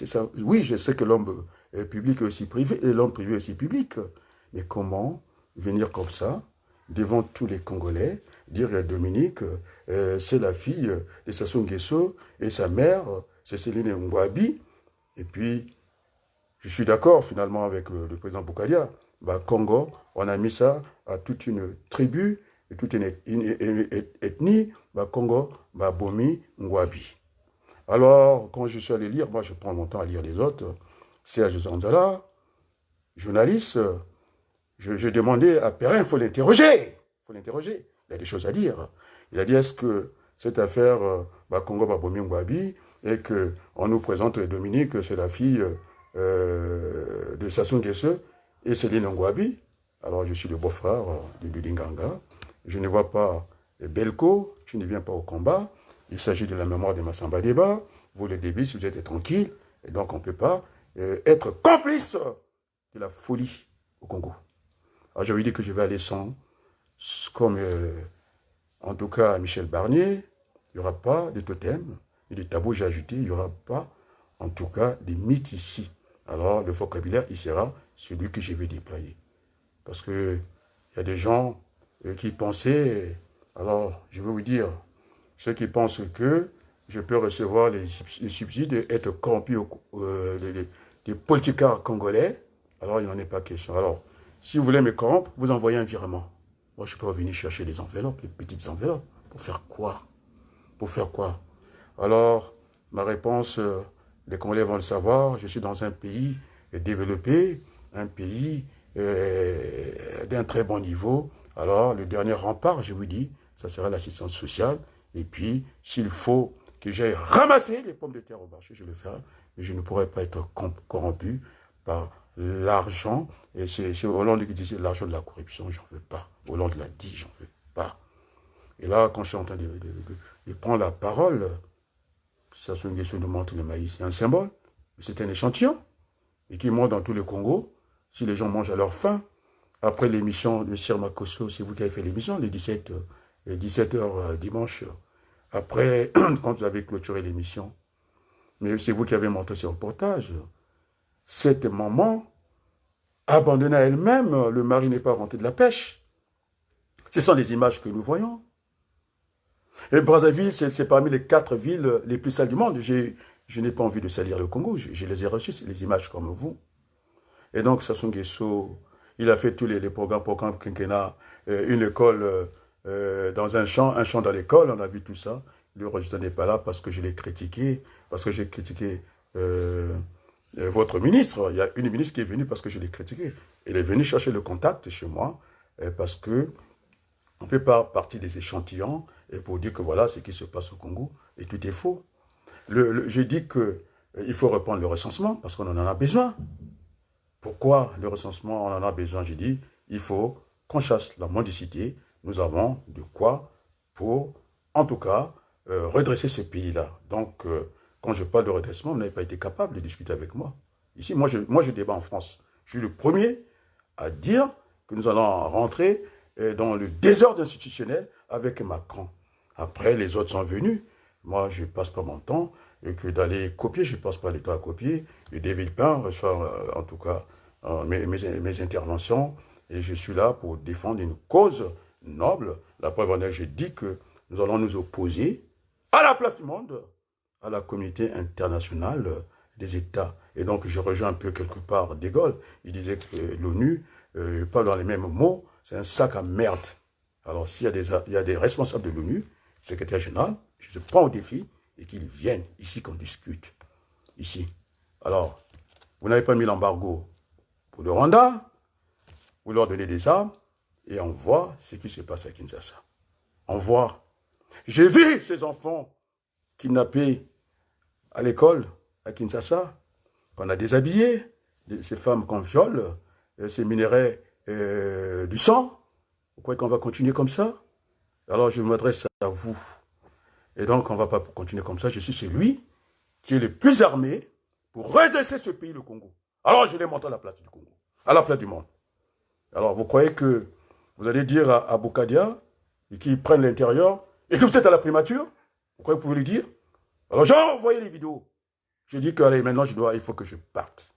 Speaker 1: ça. Oui, je sais que l'homme public est aussi privé et l'homme privé est aussi public. Mais comment venir comme ça, devant tous les Congolais, dire à Dominique, c'est la fille de Sassou Nguesso et sa mère, c'est Céline Ngouabi. Et puis, je suis d'accord finalement avec le président Boukadia. Bah, Congo, on a mis ça à toute une tribu, et toute une ethnie. Bah, Congo, bah, Bomi, Ngouabi. Alors, quand je suis allé lire, moi je prends mon temps à lire les autres, Serge Zanzala, journaliste, j'ai demandé à Perrin, il faut l'interroger. Il faut l'interroger. Il a des choses à dire. Il a dit, est-ce que cette affaire Congo Babomi Ngwabi et qu'on nous présente Dominique, c'est la fille de Sassou Nguesso et Céline Ngwabi. Alors, je suis le beau-frère de Dudinganga. Je ne vois pas Belko, tu ne viens pas au combat. Il s'agit de la mémoire de Massamba Deba. Vous, le débit, si vous êtes tranquille. Et donc, on ne peut pas être complice de la folie au Congo. Alors, j'avais dit que je vais aller sans, comme en tout cas Michel Barnier, il n'y aura pas de totem et de tabou, j'ai ajouté, il n'y aura pas en tout cas des mythes ici. Alors, le vocabulaire, il sera celui que je vais déployer. Parce que il y a des gens qui pensaient, alors je vais vous dire, ceux qui pensent que je peux recevoir les subsides et être corrompu des politicards congolais, alors il n'en est pas question. Alors, si vous voulez me corrompre, vous envoyez un virement. Moi, je peux revenir chercher les enveloppes, les petites enveloppes. Pour faire quoi? Pour faire quoi? Alors, ma réponse, les Congolais vont le savoir, je suis dans un pays développé, un pays d'un très bon niveau. Alors, le dernier rempart, je vous dis, ça sera l'assistance sociale. Et puis, s'il faut que j'aille ramasser les pommes de terre au marché, je le ferai. Mais je ne pourrai pas être corrompu par l'argent. Et c'est Hollande qui disait l'argent de la corruption, j'en veux pas. Hollande l'a dit, j'en veux pas. Et là, quand je suis en train de prendre la parole, Sassou Nguesso nous montre le maïs, c'est un symbole, c'est un échantillon, et qui montre dans tout le Congo, si les gens mangent à leur faim. Après l'émission de Sir Makosso, c'est vous qui avez fait l'émission, les 17h dimanche, après, quand vous avez clôturé l'émission, mais c'est vous qui avez montré ce reportage, cette maman, abandonnée à elle-même, le mari n'est pas rentré de la pêche. Ce sont les images que nous voyons. Et Brazzaville, c'est parmi les 4 villes les plus sales du monde. Je n'ai pas envie de salir le Congo, je les ai reçues, c'est les images comme vous. Et donc, Sassou Nguesso, il a fait tous les programmes quinquennat, une école dans un champ dans l'école, on a vu tout ça. Le résultat n'est pas là parce que je l'ai critiqué, parce que j'ai critiqué votre ministre. Il y a une ministre qui est venue parce que je l'ai critiqué. Elle est venue chercher le contact chez moi parce que on ne peut pas partir des échantillons et pour dire que voilà ce qui se passe au Congo et tout est faux. Je dis qu'il faut reprendre le recensement parce qu'on en a besoin. Pourquoi le recensement, on en a besoin? J'ai dit, il faut qu'on chasse la mendicité. Nous avons de quoi pour, en tout cas, redresser ce pays-là. Donc, quand je parle de redressement, vous n'avez pas été capable de discuter avec moi. Ici, moi, je débat en France. Je suis le premier à dire que nous allons rentrer dans le désordre institutionnel avec Macron. Après, les autres sont venus. Moi, je ne passe pas mon temps et que d'aller copier, je ne passe pas le temps à copier. Et David Pain reçoit en tout cas mes interventions et je suis là pour défendre une cause noble. La preuve en est, je dis que nous allons nous opposer à la place du monde, à la communauté internationale des États. Et donc, je rejoins un peu quelque part De Gaulle. Il disait que l'ONU, pas dans les mêmes mots, c'est un sac à merde. Alors, s'il y a des responsables de l'ONU, secrétaire général, je prends au défi et qu'ils viennent ici qu'on discute. Ici. Alors, vous n'avez pas mis l'embargo pour le Rwanda, vous leur donnez des armes et on voit ce qui se passe à Kinshasa. On voit. J'ai vu ces enfants kidnappés à l'école à Kinshasa, qu'on a déshabillés, ces femmes qu'on viole, ces minéraux du sang. Vous croyez qu'on va continuer comme ça? Alors je m'adresse à vous. Et donc, on ne va pas continuer comme ça. Je suis celui qui est le plus armé pour redresser ce pays, le Congo. Alors, je l'ai montré à la place du Congo, à la place du monde. Alors, vous croyez que vous allez dire à Boukadia, et qu'ils prennent l'intérieur, et que vous êtes à la primature? Vous croyez que vous pouvez lui dire? Alors, j'ai envoyé les vidéos. J'ai dit que, allez, maintenant, il faut que je parte.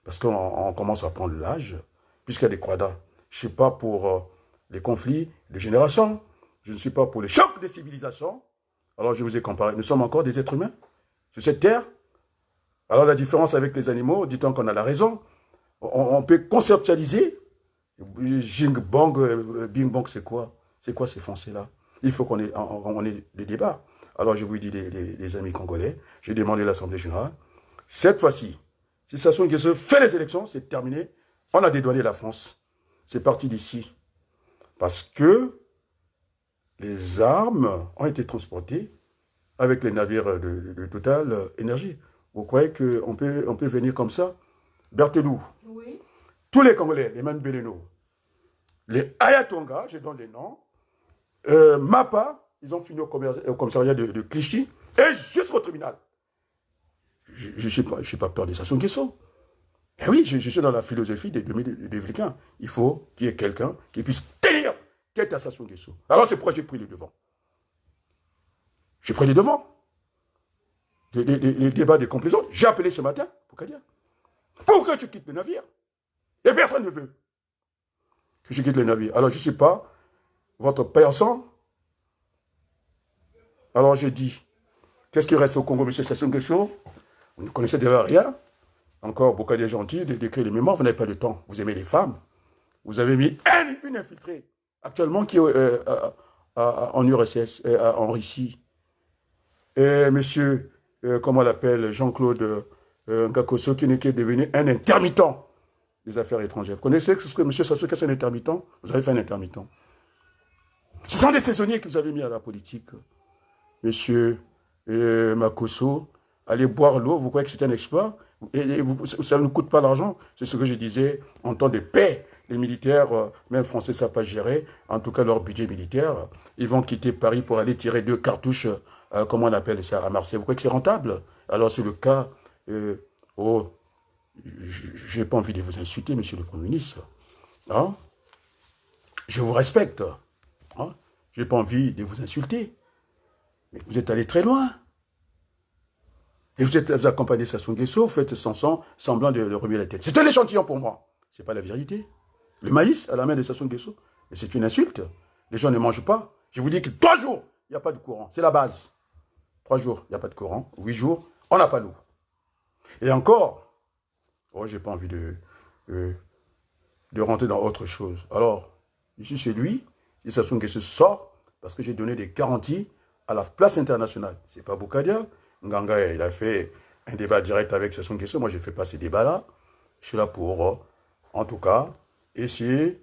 Speaker 1: Parce qu'on commence à prendre l'âge, puisqu'il y a des quadas. Je ne suis pas pour les conflits de génération. Je ne suis pas pour les chocs des civilisations. Alors, je vous ai comparé. Nous sommes encore des êtres humains sur cette terre. Alors, la différence avec les animaux, dit-on qu'on a la raison, on peut conceptualiser. Jing Bong, Bing Bong, c'est quoi? C'est quoi ces français-là? Il faut qu'on ait des débats. Alors, je vous dis, les amis congolais, j'ai demandé à l'Assemblée générale, cette fois-ci, si Sassou Nguesso fait les élections, c'est terminé. On a dédouané la France. C'est parti d'ici. Parce que les armes ont été transportées avec les navires de Total Énergie. Vous croyez qu'on peut venir comme ça? Berthelou. Oui. Tous les Congolais, les Manbeleno, les Ayatonga, je donne les noms, Mapa, ils ont fini au commissariat de Clichy et jusqu'au tribunal. Je n'ai pas peur de Sassou Nguesso. Eh oui, je suis dans la philosophie des Vélicains. Il faut qu'il y ait quelqu'un qui puisse tenir tête à Sassou Nguesso. Alors c'est pourquoi j'ai pris le devant. J'ai pris le devant. Les débats des complaisants, j'ai appelé ce matin, pour que tu quittes le navire. Et personne ne veut que je quitte le navire. Alors je ne suis pas votre personne. Alors j'ai dit, qu'est-ce qui reste au Congo, M. Sassou Nguesso? Vous ne connaissez déjà rien. Encore beaucoup de gentils d'écrire les mémoires, vous n'avez pas de temps. Vous aimez les femmes. Vous avez mis une infiltrée, actuellement, qui est en URSS, en Russie. Et monsieur, comment on l'appelle, Jean-Claude Ngakoso, qui est devenu un intermittent des affaires étrangères. Vous connaissez ce que M. Sassou Nguesso est un intermittent? Vous avez fait un intermittent. Ce sont des saisonniers que vous avez mis à la politique. Monsieur Makoso, allez boire l'eau, vous croyez que c'est un exploit? Et ça ne coûte pas l'argent. C'est ce que je disais en temps de paix. Les militaires, même français, ne savent pas gérer, en tout cas leur budget militaire. Ils vont quitter Paris pour aller tirer 2 cartouches, comment on appelle ça, à Marseille. Vous croyez que c'est rentable? Alors c'est le cas. Je n'ai pas envie de vous insulter, monsieur le Premier ministre. Hein? Je vous respecte. Hein? Je n'ai pas envie de vous insulter. Mais vous êtes allé très loin. Et vous accompagnez Sassou Nguesso, vous faites semblant de remuer la tête. C'est un échantillon pour moi. Ce n'est pas la vérité. Le maïs à la main de Sassou Nguesso, c'est une insulte. Les gens ne mangent pas. Je vous dis que 3 jours, il n'y a pas de courant. C'est la base. 3 jours, il n'y a pas de courant. 8 jours, on n'a pas l'eau. Et encore, je n'ai pas envie de rentrer dans autre chose. Alors, ici chez lui, si Sassou Nguesso sort, parce que j'ai donné des garanties à la place internationale. Ce n'est pas Boukadia. Nganga, il a fait un débat direct avec Sassou Nguesso. Moi, je ne fais pas ces débats-là. Je suis là pour, en tout cas, essayer,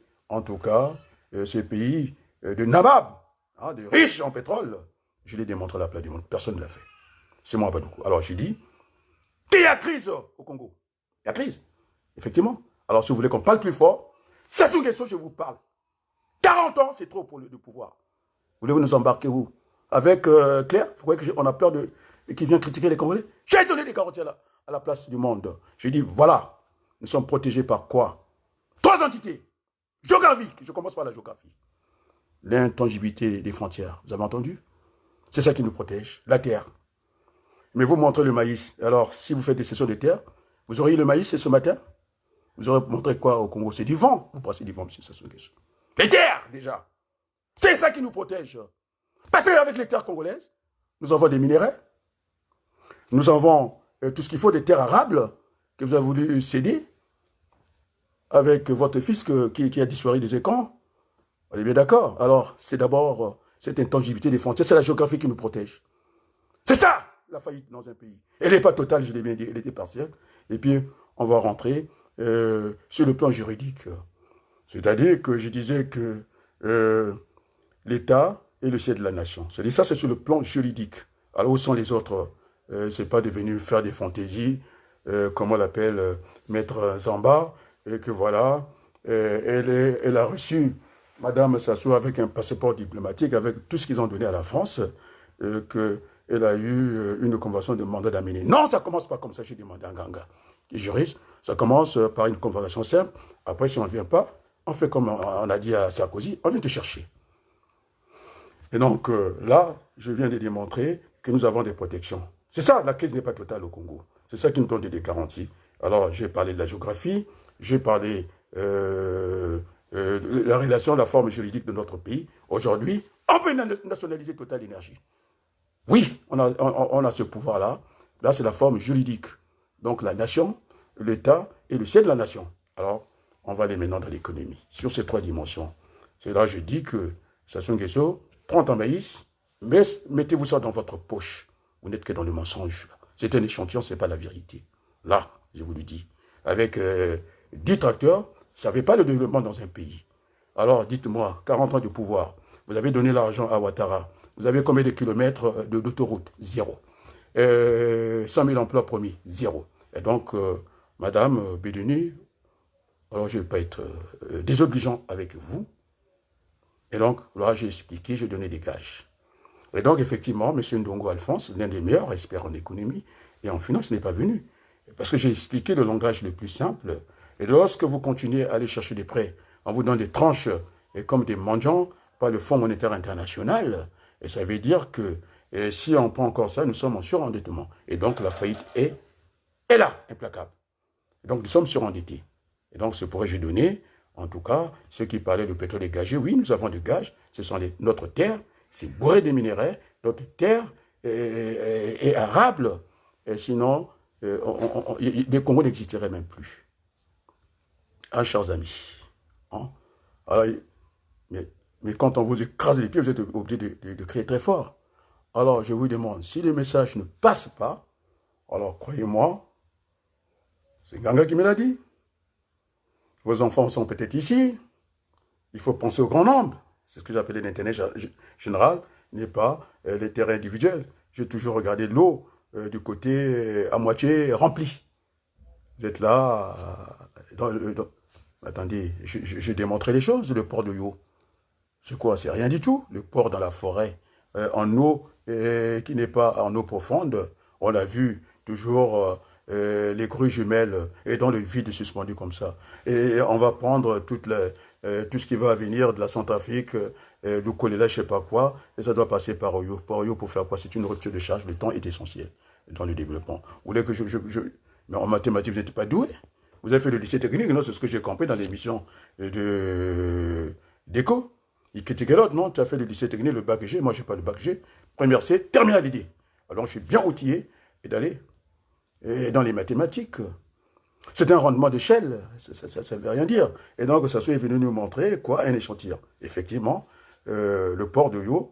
Speaker 1: ces pays de nabab, hein, de riches en pétrole. Je l'ai démontré à la place du monde. Personne ne l'a fait. C'est moi, Badoukou. Alors, j'ai dit, qu'il y a crise au Congo. Il y a crise, effectivement. Alors, si vous voulez qu'on parle plus fort, Sassou Nguesso, je vous parle. 40 ans, c'est trop pour le pouvoir. Voulez-vous nous embarquer où? Avec Claire, vous croyez qu'on a peur qui vient critiquer les Congolais? J'ai donné des garanties à la place du monde. J'ai dit, voilà, nous sommes protégés par quoi? 3 entités géographiques. Je commence par la géographie. L'intangibilité des frontières. Vous avez entendu? C'est ça qui nous protège. La terre. Mais vous montrez le maïs. Alors, si vous faites des sessions de terre, vous auriez le maïs ce matin? Vous aurez montré quoi au Congo? C'est du vent. Vous passez du vent, M. Sassou Nguesso. Les terres, déjà. C'est ça qui nous protège. Parce qu'avec les terres congolaises, nous avons des minéraux. Nous avons tout ce qu'il faut, des terres arables que vous avez voulu céder avec votre fils qui a disparu des écrans. On est bien d'accord. Alors, c'est d'abord cette intangibilité des frontières. C'est la géographie qui nous protège. C'est ça, la faillite dans un pays. Elle n'est pas totale, je l'ai bien dit, elle était partielle. Et puis, on va rentrer sur le plan juridique. C'est-à-dire que je disais que l'État est le chef de la nation. C'est-à-dire ça, c'est sur le plan juridique. Alors, où sont les autres? C'est pas devenu faire des fantaisies, comment on l'appelle, Maître Zamba, et que voilà, elle a reçu Madame Sassou avec un passeport diplomatique, avec tout ce qu'ils ont donné à la France, qu'elle a eu une convocation de mandat d'amener. Non, ça ne commence pas comme ça, j'ai demandé à un ganga qui est juriste. Ça commence par une convocation simple. Après, si on ne vient pas, on fait comme on a dit à Sarkozy, on vient te chercher. Et donc là, je viens de démontrer que nous avons des protections. C'est ça, la crise n'est pas totale au Congo. C'est ça qui nous donne des garanties. Alors, j'ai parlé de la géographie, j'ai parlé de la relation, la forme juridique de notre pays. Aujourd'hui, on peut nationaliser Total Énergie. Oui, on a ce pouvoir-là. Là, c'est la forme juridique. Donc, la nation, l'État et le ciel de la nation. Alors, on va aller maintenant dans l'économie. Sur ces trois dimensions. C'est là que je dis que Sassou Nguesso, prends ton maïs, mettez-vous ça dans votre poche. Vous n'êtes que dans le mensonge. C'est un échantillon, ce n'est pas la vérité. Là, je vous le dis. Avec 10 tracteurs, ça ne fait pas le développement dans un pays. Alors, dites-moi, 40 ans de pouvoir, vous avez donné l'argent à Ouattara. Vous avez combien de kilomètres d'autoroute? Zéro. 100 000 emplois promis? Zéro. Et donc, Madame Bédeni, alors je ne vais pas être désobligeant avec vous. Et donc, là, j'ai expliqué, j'ai donné des gages. Et donc, effectivement, M. Ndongo Alphonse, l'un des meilleurs experts en économie et en finance, n'est pas venu. Parce que j'ai expliqué le langage le plus simple. Et lorsque vous continuez à aller chercher des prêts, on vous donne des tranches et comme des mendiants par le Fonds monétaire international, et ça veut dire que si on prend encore ça, nous sommes en surendettement. Et donc, la faillite est là, implacable. Donc, nous sommes surendettés. Et donc, c'est pourquoi j'ai donné, en tout cas, ceux qui parlaient de pétrole et gagé, oui, nous avons des gages, ce sont notre terre, c'est bourré de minerais, notre terre est arable, et sinon, les Congos n'existeraient même plus. Ah, chers amis. Hein? Alors, mais quand on vous écrase les pieds, vous êtes obligé de crier très fort. Alors, je vous demande, si le message ne passe pas, alors croyez-moi, c'est Ganga qui me l'a dit. Vos enfants sont peut-être ici. Il faut penser au grand nombre. C'est ce que j'appelais l'intérêt général, n'est pas l'intérêt individuel. J'ai toujours regardé l'eau du côté à moitié rempli. Vous êtes là. Attendez, j'ai démontré les choses. Le port de Yo, c'est quoi? C'est rien du tout. Le port dans la forêt, en eau qui n'est pas en eau profonde. On l'a vu toujours. Les grues jumelles et dans le vide suspendu comme ça. Et on va prendre tout ce qui va venir de la Centrafrique, le choléra, je ne sais pas quoi, et ça doit passer par Oyo. Par Oyo pour faire quoi? C'est une rupture de charge. Le temps est essentiel dans le développement. Vous voulez que mais en mathématiques, vous n'êtes pas doué? Vous avez fait le lycée technique, non? C'est ce que j'ai compris dans l'émission d'Echo. Il critiquait l'autre, non? Tu as fait le lycée technique, le bac G, moi je n'ai pas le bac G. Première C, terminale idée. Alors je suis bien outillé et d'aller dans les mathématiques. C'est un rendement d'échelle, ça ne veut rien dire. Et donc, Sassou est venu nous montrer quoi? Un échantillon. Effectivement, le port de Yo,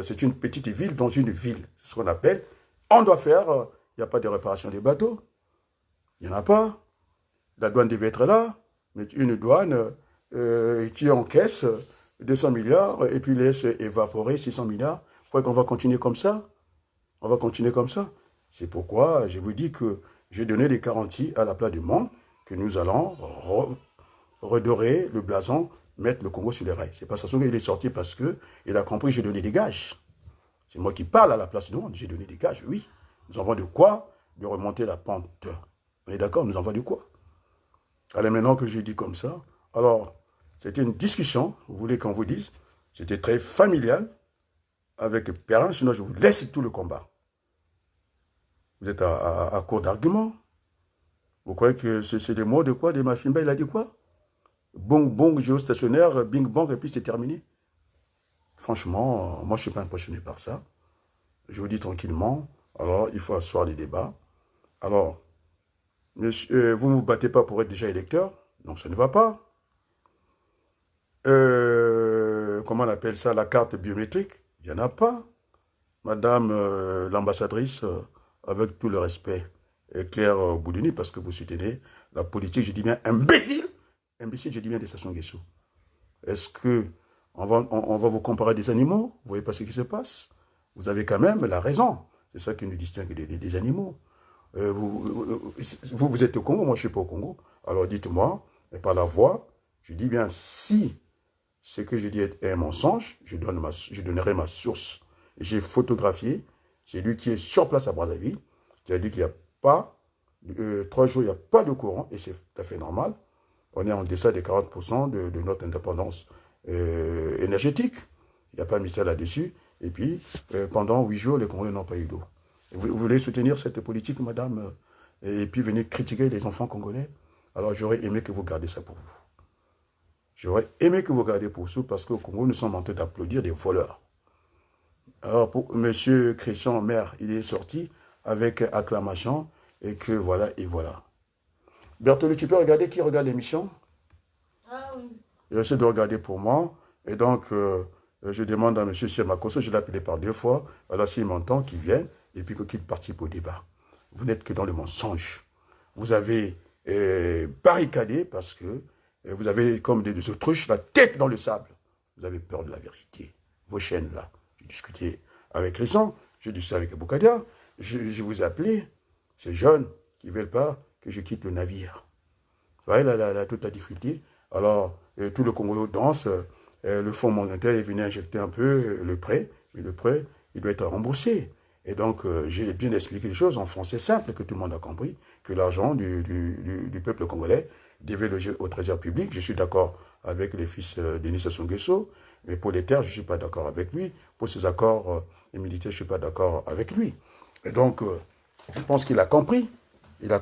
Speaker 1: c'est une petite ville dans une ville. C'est ce qu'on appelle. On doit faire, il n'y a pas de réparation des bateaux. Il n'y en a pas. La douane devait être là, mais une douane qui encaisse 200 milliards et puis laisse évaporer 600 milliards. Pourquoi qu'on va continuer comme ça? On va continuer comme ça. C'est pourquoi je vous dis que j'ai donné des garanties à la place du monde que nous allons redorer le blason, mettre le Congo sur les rails. C'est pas ça qu'il est sorti parce qu'il a compris que j'ai donné des gages. C'est moi qui parle à la place du monde. J'ai donné des gages, oui. Nous avons de quoi de remonter la pente. On est d'accord? Nous avons de quoi? Allez, maintenant que j'ai dit comme ça, alors, c'était une discussion, vous voulez qu'on vous dise, c'était très familial avec Perrin, sinon je vous laisse tout le combat. Vous êtes à court d'arguments. Vous croyez que c'est des mots de quoi? De Mafimba, il a dit quoi? Bong, bong, géostationnaire, bing, bong, et puis c'est terminé. Franchement, moi je ne suis pas impressionné par ça. Je vous dis tranquillement, alors il faut asseoir les débats. Alors, monsieur, vous ne vous battez pas pour être déjà électeur, donc ça ne va pas. Comment on appelle ça? La carte biométrique, il n'y en a pas. Madame l'ambassadrice, avec tout le respect, Claire Boudouni, parce que vous soutenez la politique, je dis bien imbécile, je dis bien des Sassou Nguesso. Est-ce que on va vous comparer à des animaux? Vous voyez pas ce qui se passe? Vous avez quand même la raison. C'est ça qui nous distingue des animaux. Vous êtes au Congo, moi je ne suis pas au Congo. Alors dites-moi, et par la voix, je dis bien si ce que je dis est un mensonge, je donnerai ma source. J'ai photographié. C'est lui qui est sur place à Brazzaville, qui a dit qu'il n'y a pas, 3 jours, il n'y a pas de courant, et c'est tout à fait normal. On est en deçà des 40% de notre indépendance énergétique. Il n'y a pas de mystère là-dessus. Et puis, pendant 8 jours, les Congolais n'ont pas eu d'eau. Vous voulez soutenir cette politique, madame, et puis venir critiquer les enfants congolais? Alors, j'aurais aimé que vous gardiez ça pour vous. J'aurais aimé que vous gardiez pour vous, parce qu'au Congo, nous sommes en train d'applaudir des voleurs. Alors, pour M. Christian Maire, il est sorti avec acclamation, et que voilà, et voilà. Berthelot, tu peux regarder qui regarde l'émission?
Speaker 2: Ah oui.
Speaker 1: Il essaie de regarder pour moi, et donc, je demande à M. Siamakoso, je l'ai appelé par 2 fois, alors s'il m'entend, qu'il vienne, et puis qu'il participe au débat. Vous n'êtes que dans le mensonge. Vous avez barricadé parce que vous avez, comme des autruches, la tête dans le sable. Vous avez peur de la vérité. Vos chaînes, là. J'ai discuté avec Christian, j'ai discuté avec Aboukadia, je vous ai appelé, ces jeunes qui ne veulent pas que je quitte le navire. Vous voyez toute la difficulté. Alors, tout le Congolais danse, le Fonds monétaire est venu injecter un peu le prêt, mais le prêt, il doit être remboursé. Et donc, j'ai bien expliqué les choses en français simple, que tout le monde a compris, que l'argent du peuple congolais devait loger au trésor public. Je suis d'accord avec les fils Denis Sassou Nguesso, mais pour les terres, je ne suis pas d'accord avec lui. Pour ces accords militaires, je ne suis pas d'accord avec lui. Et donc, je pense qu'il a compris. Il a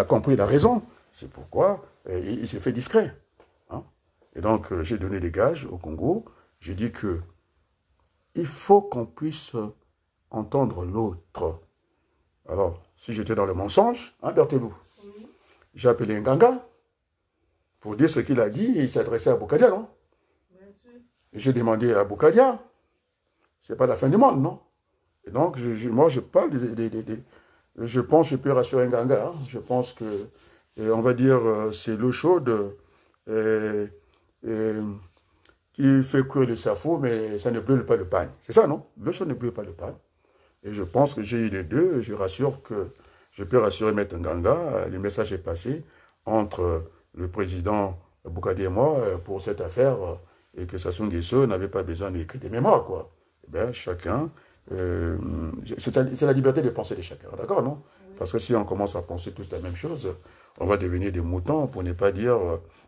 Speaker 1: compris, il a raison. C'est pourquoi il s'est fait discret. Hein? Et donc, j'ai donné des gages au Congo. J'ai dit que il faut qu'on puisse entendre l'autre. Alors, si j'étais dans le mensonge, hein, Berthelou,
Speaker 2: Oui.
Speaker 1: j'ai appelé Nganga pour dire ce qu'il a dit et il s'adressait à Boukadia, non?
Speaker 2: Bien sûr.
Speaker 1: J'ai demandé à Boukadia, c'est pas la fin du monde, non? Et donc, moi, je parle je pense que je peux rassurer Nganga. Hein. Je pense que, on va dire, c'est l'eau chaude qui fait cuire le safou, mais ça ne brûle pas le pain. C'est ça, non? L'eau chaude ne brûle pas le pain. Et je pense que j'ai eu les deux. Et je rassure que je peux rassurer Maître Nganga. Le message est passé entre le président Boukadi et moi pour cette affaire et que Sassou Nguesso n'avait pas besoin d'écrire des mémoires, quoi. Eh bien, chacun... c'est la liberté de penser de chacun, d'accord, non?
Speaker 2: Oui.
Speaker 1: Parce que si on commence à penser tous la même chose, on va devenir des moutons, pour ne pas dire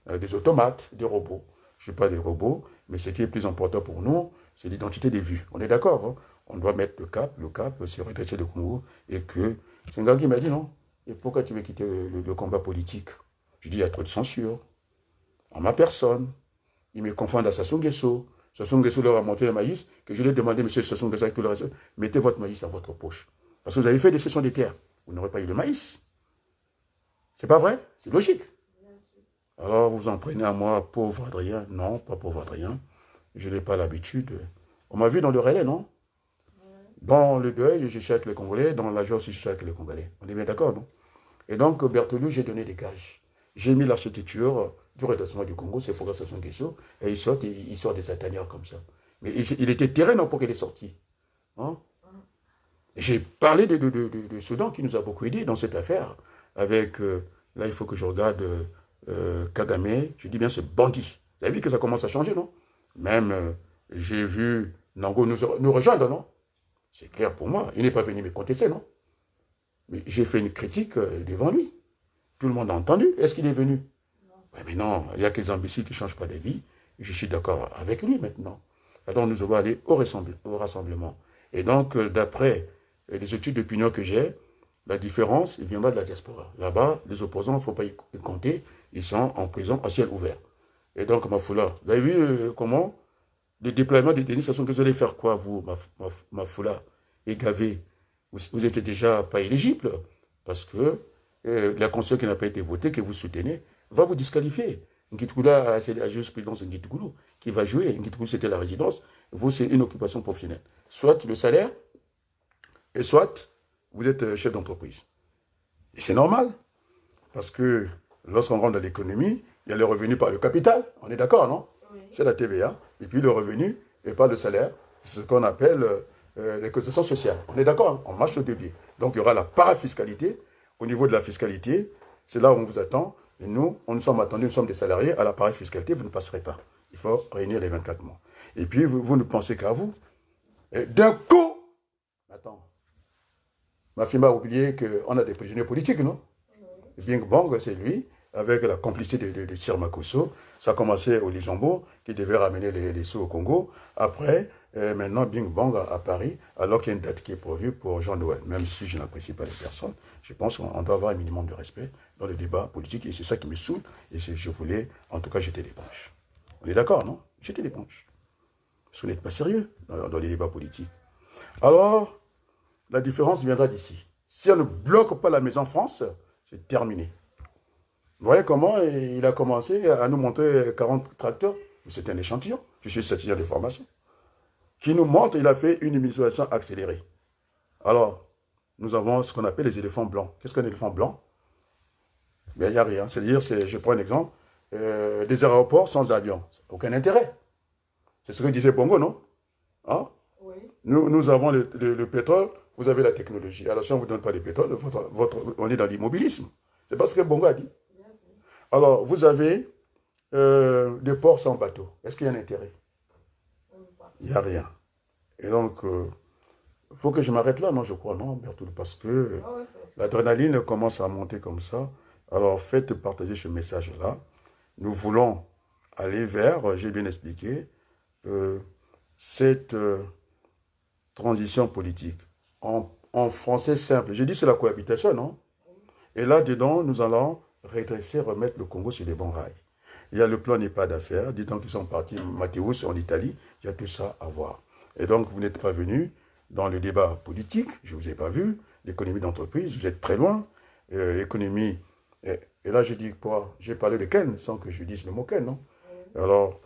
Speaker 1: des automates, des robots. Je ne suis pas des robots, mais ce qui est plus important pour nous, c'est l'identité des vues. On est d'accord, hein? On doit mettre le cap, c'est redresser le Congo, et que... C'est un gars qui m'a dit, non? Et pourquoi tu veux quitter le combat politique? Je dis, il y a trop de censure. En ma personne. Ils me confondent à Sassou Nguesso. Sassou Nguesso leur a montré le maïs, que je lui ai demandé, monsieur Sassou Nguesso, avec tout le reste, mettez votre maïs dans votre poche. Parce que vous avez fait des cessions des terres. Vous n'aurez pas eu le maïs. C'est pas vrai? C'est logique. Alors vous en prenez à moi, pauvre Adrien. Non, pas pauvre Adrien. Je n'ai pas l'habitude. On m'a vu dans le relais, non? Dans le deuil, je suis avec les Congolais. Dans la joie aussi, je suis avec les Congolais. On est bien d'accord, non? Et donc, Berthelou, j'ai donné des gages. J'ai mis l'architecture du redressement du Congo, c'est pour ça son question. Et il sort des satanières comme ça. Mais il était terrain, non, pour qu'il est sorti. Hein? J'ai parlé de Soudan qui nous a beaucoup aidé dans cette affaire. Avec, là, il faut que je regarde Kagame. Je dis bien, ce bandit. Vous avez vu que ça commence à changer, non? Même, j'ai vu Nango nous rejoindre, non? C'est clair pour moi. Il n'est pas venu me contester, non? Mais j'ai fait une critique devant lui. Tout le monde a entendu. Est-ce qu'il est venu? Ouais, mais non, il y a que les imbéciles qui ne changent pas de vie. Je suis d'accord avec lui maintenant. Alors nous allons aller au rassemblement. Et donc, d'après les études d'opinion que j'ai, la différence, il viendra de la diaspora. Là-bas, les opposants, il ne faut pas y compter. Ils sont en prison à ciel ouvert. Et donc, Mafoula, vous avez vu comment le déploiement des Denis Sassou Nguesso, vous allez faire quoi, vous, Mafoula et Gavé? Vous n'étiez déjà pas éligible parce que la constitution qui n'a pas été votée, que vous soutenez, va vous disqualifier. Ngitkoula, c'est la jurisprudence de Ngitkoulou qui va jouer. Ngitkoulou, c'était la résidence. Vous, c'est une occupation professionnelle. Soit le salaire, et soit vous êtes chef d'entreprise. Et c'est normal, parce que lorsqu'on rentre dans l'économie, il y a le revenu par le capital. On est d'accord, non? Oui. C'est la TVA. Et puis le revenu et pas le salaire. C'est ce qu'on appelle les cotisations sociales. On est d'accord, hein? On marche au deux pieds. Donc il y aura la parafiscalité. Au niveau de la fiscalité, c'est là où on vous attend. Et nous, on nous sommes attendus, nous sommes des salariés. À la parafiscalité, vous ne passerez pas. Il faut réunir les 24 mois. Et puis, vous ne pensez qu'à vous. Et d'un coup, attends, ma fille m'a oublié qu'on a des prisonniers politiques, non? Bing Bong, c'est lui, avec la complicité de Sir Makosso. Ça a commencé au Luxembourg, qui devait ramener les sous au Congo. Après, maintenant, Bing Bong à Paris, alors qu'il y a une date qui est prévue pour Jean-Noël. Même si je n'apprécie pas les personnes, je pense qu'on doit avoir un minimum de respect dans le débat politique. Et c'est ça qui me saoule. Et je voulais, en tout cas, jeter l'éponge. On est d'accord, non? Jeter l'éponge. Parce qu'on n'est pas sérieux dans les débats politiques. Alors, la différence viendra d'ici. Si on ne bloque pas la Maison France, c'est terminé. Vous voyez comment il a commencé à nous montrer 40 tracteurs? C'est un échantillon. Je suis statutaire de formation. Qui nous montre qu'il a fait une administration accélérée. Alors, nous avons ce qu'on appelle les éléphants blancs. Qu'est-ce qu'un éléphant blanc? Ben, il n'y a rien. C'est-à-dire, je prends un exemple, des aéroports sans avion. Aucun intérêt. C'est ce que disait Bongo, non? Hein?
Speaker 2: Oui.
Speaker 1: Nous avons le pétrole, vous avez la technologie. Alors, si on ne vous donne pas le pétrole, on est dans l'immobilisme. C'est pas ce que Bongo a dit.
Speaker 2: Bien sûr.
Speaker 1: Alors, vous avez des ports sans bateau. Est-ce qu'il y a un intérêt? Il n'y a rien. Et donc, il faut que je m'arrête là, non, je crois, non, Bertoul, parce que
Speaker 2: Ah ouais,
Speaker 1: l'adrénaline commence à monter comme ça. Alors, faites partager ce message-là. Nous voulons aller vers, j'ai bien expliqué, cette transition politique. En français simple, j'ai dit c'est la cohabitation, non? Et là-dedans, nous allons redresser, remettre le Congo sur les bons rails. Il y a le plan NEPA d'affaires, disant qu'ils sont partis, Mathéus en Italie, il y a tout ça à voir. Et donc, vous n'êtes pas venu dans le débat politique, je ne vous ai pas vu, l'économie d'entreprise, vous êtes très loin, économie, et là je dis quoi? J'ai parlé de Ken, sans que je dise le mot Ken, non? Alors,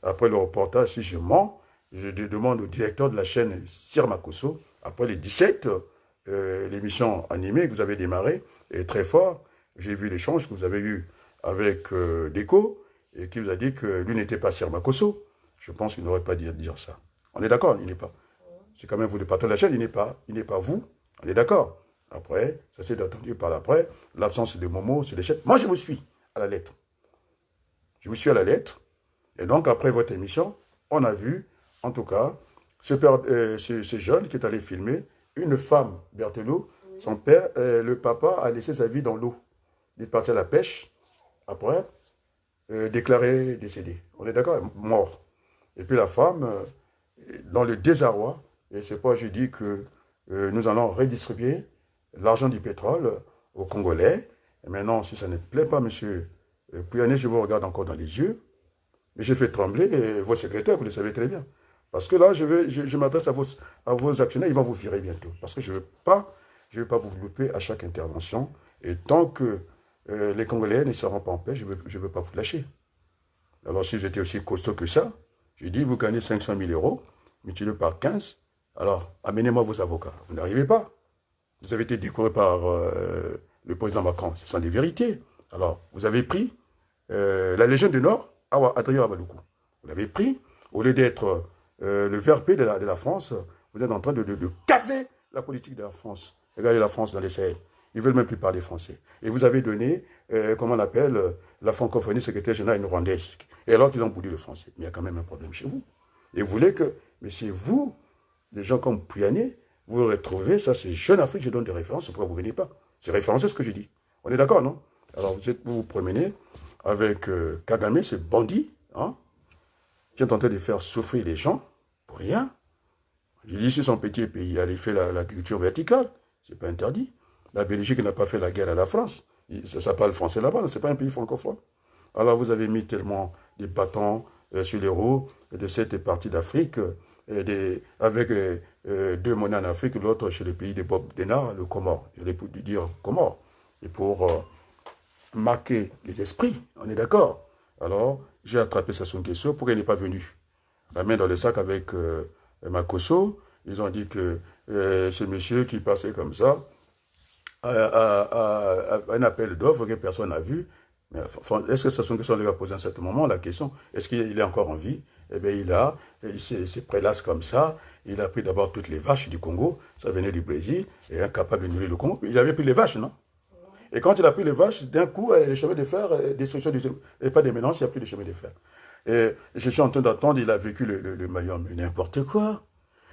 Speaker 1: après le reportage, si je mens, je demande au directeur de la chaîne Sir Makosso, après les 17, l'émission animée que vous avez démarré, est très fort, j'ai vu l'échange que vous avez eu avec Deco, et qui vous a dit que lui n'était pas Sir Makosso. Je pense qu'il n'aurait pas dû dire ça. On est d'accord, il n'est pas. C'est quand même vous le patron de la chaîne, il n'est pas vous. On est d'accord. Après, ça s'est entendu par l'après, l'absence de Momo sur l'échec. Moi, je vous suis à la lettre. Je vous suis à la lettre. Et donc, après votre émission, on a vu, en tout cas, ce jeune qui est allé filmer, une femme, Berthelot, son père, le papa a laissé sa vie dans l'eau. Il est parti à la pêche, après, déclaré décédé. On est d'accord? Mort. Et puis la femme, dans le désarroi, et c'est pourquoi je dis que nous allons redistribuer l'argent du pétrole aux Congolais. Et maintenant, si ça ne plaît pas, monsieur Pouyanné, je vous regarde encore dans les yeux, mais je fais trembler vos secrétaires, vous le savez très bien. Parce que là, je m'adresse à vos actionnaires, ils vont vous virer bientôt. Parce que je ne veux pas vous louper à chaque intervention. Et tant que les Congolais ne seront pas en paix, je ne veux pas vous lâcher. Alors, si j'étais aussi costaud que ça, j'ai dit, vous gagnez 500 000 euros, multiplié par 15, alors amenez-moi vos avocats. Vous n'arrivez pas. Vous avez été décoré par le président Macron. Ce sont des vérités. Alors, vous avez pris la Légion du Nord, Adrien Abaloukou. Vous l'avez pris, au lieu d'être le VRP de la France, vous êtes en train de casser la politique de la France. Regardez la France dans les Sahel. Ils ne veulent même plus parler français. Et vous avez donné, comment on appelle, la francophonie secrétaire générale une rwandaise. Et alors qu'ils ont bouli le français. Mais il y a quand même un problème chez vous. Et vous voulez que, mais c'est vous, des gens comme Pouyanné, vous le retrouvez, ça c'est Jeune Afrique, je donne des références, c'est pourquoi vous ne venez pas. C'est référencé ce que j'ai dit. On est d'accord, non? Alors vous vous promenez avec Kagame, ce bandit, hein, qui est en train de faire souffrir les gens pour rien. J'ai dit, si son petit pays allait faire l'agriculture verticale, c'est pas interdit. La Belgique n'a pas fait la guerre à la France. Ça parle français là-bas, c'est pas un pays francophone. Alors vous avez mis tellement des bâtons sur les roues de cette partie d'Afrique, avec deux monnaies en Afrique, l'autre chez le pays de Bob Denard, le Comore. Je l'ai pu dire Comore. Et pour marquer les esprits, on est d'accord. Alors, j'ai attrapé Sassou Nguesso pour qu'il n'est pas venu. La main dans le sac avec Makosso. Ils ont dit que ce monsieur qui passait comme ça, un appel d'offres que personne n'a vu. Est-ce que Sassou Nguesso lui a posé à un certain moment la question, est-ce qu'il est encore en vie? Eh bien, il s'est prélasse comme ça. Il a pris d'abord toutes les vaches du Congo. Ça venait du Brésil. Et incapable de nourrir le Congo. Il avait pris les vaches, non? Et quand il a pris les vaches, d'un coup, les chemins de fer, destruction et pas des mélanges, il n'y a plus de chemin de fer. Et je suis en train d'attendre, il a vécu le Mayom, mais n'importe quoi.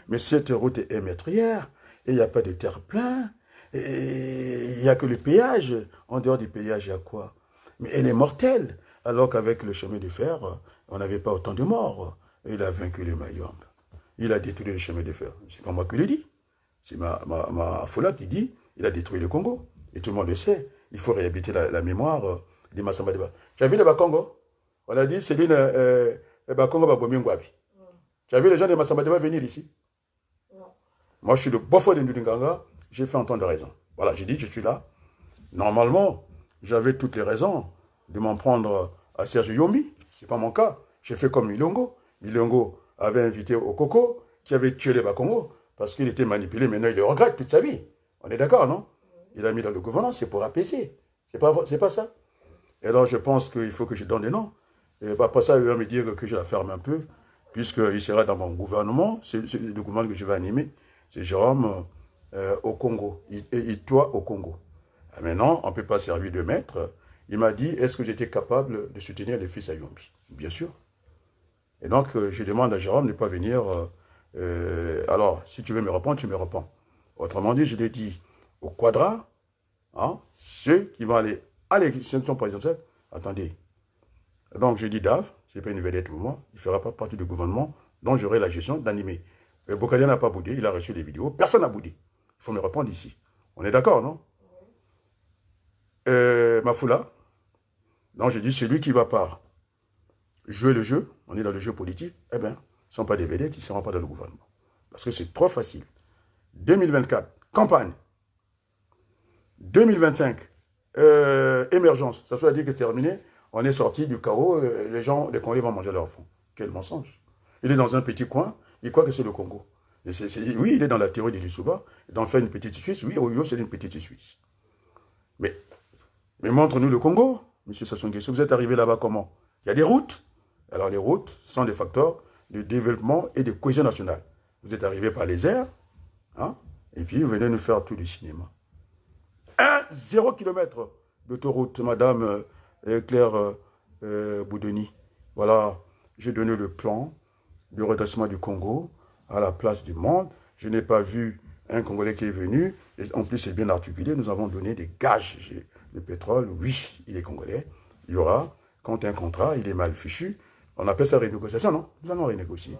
Speaker 1: Mais cette route est métrière, et il n'y a pas de terre-plein, et il n'y a que le péage. En dehors du péage, il y a quoi? Mais elle est mortelle, alors qu'avec le chemin de fer, on n'avait pas autant de morts. Et il a vaincu le Mayom. Il a détruit le chemin de fer. C'est pas moi qui le dis. C'est ma Fola qui dit, il a détruit le Congo. Et tout le monde le sait. Il faut réhabiliter la mémoire des Massamba Deba. Tu as vu le Bakongo? On a dit, Céline, Bakongo Babomi Ngwabi. Tu as vu les gens de Massamba Deba venir ici? Moi, je suis le bofo de Ndulinganga. J'ai fait entendre raison. Voilà, j'ai dit, je suis là. Normalement, j'avais toutes les raisons de m'en prendre à Serge Yombi. Ce n'est pas mon cas. J'ai fait comme Milongo. Milongo avait invité Okoko, qui avait tué les Bakongo, parce qu'il était manipulé. Maintenant, il le regrette toute sa vie. On est d'accord, non? Il a mis dans le gouvernement, c'est pour apaiser. C'est pas ça? Et alors, je pense qu'il faut que je donne des noms. Et après ça, il va me dire que je la ferme un peu, puisqu'il sera dans mon gouvernement. C'est le gouvernement que je vais animer. C'est Jérôme au Congo. Et toi au Congo. Et maintenant, on ne peut pas servir de maître. Il m'a dit, est-ce que j'étais capable de soutenir les fils à Yombi? Bien sûr. Et donc, je demande à Jérôme de ne pas venir. Alors, si tu veux me répondre, tu me réponds. Autrement dit, je l'ai dit au Quadra, hein, ceux qui vont aller à l'élection présidentielle. Attendez. Donc, je dis Dave, ce n'est pas une vedette pour moi, il ne fera pas partie du gouvernement dont j'aurai la gestion d'animer. Bokadian n'a pas boudé, il a reçu les vidéos, personne n'a boudé. Il faut me répondre ici. On est d'accord, non? Mafoula, donc je dis, celui qui ne va pas jouer le jeu, on est dans le jeu politique, eh bien, ils ne sont pas des vedettes, ils ne seront pas dans le gouvernement. Parce que c'est trop facile. 2024, campagne. 2025, émergence. Ça veut dire que c'est terminé, on est sorti du chaos, les gens, les Congolais vont manger leur fond. Quel mensonge. Il est dans un petit coin, il croit que c'est le Congo. Oui, il est dans la théorie de l'Issouba, d'en faire une petite Suisse. Oui, Oyo, c'est une petite Suisse. Mais montre-nous le Congo, M. Sassou Nguesso. Vous êtes arrivé là-bas comment? Il y a des routes. Alors les routes sont des facteurs de développement et de cohésion nationale. Vous êtes arrivé par les airs, hein, et puis vous venez nous faire tout le cinéma. 0 km d'autoroute, Madame Claire Boudoni. Voilà, j'ai donné le plan du redressement du Congo à la place du monde. Je n'ai pas vu un Congolais qui est venu. Et en plus, c'est bien articulé. Nous avons donné des gages. Le pétrole, oui, il est congolais. Il y aura, quand un contrat, il est mal fichu. On appelle ça renégociation, non? Nous allons renégocier.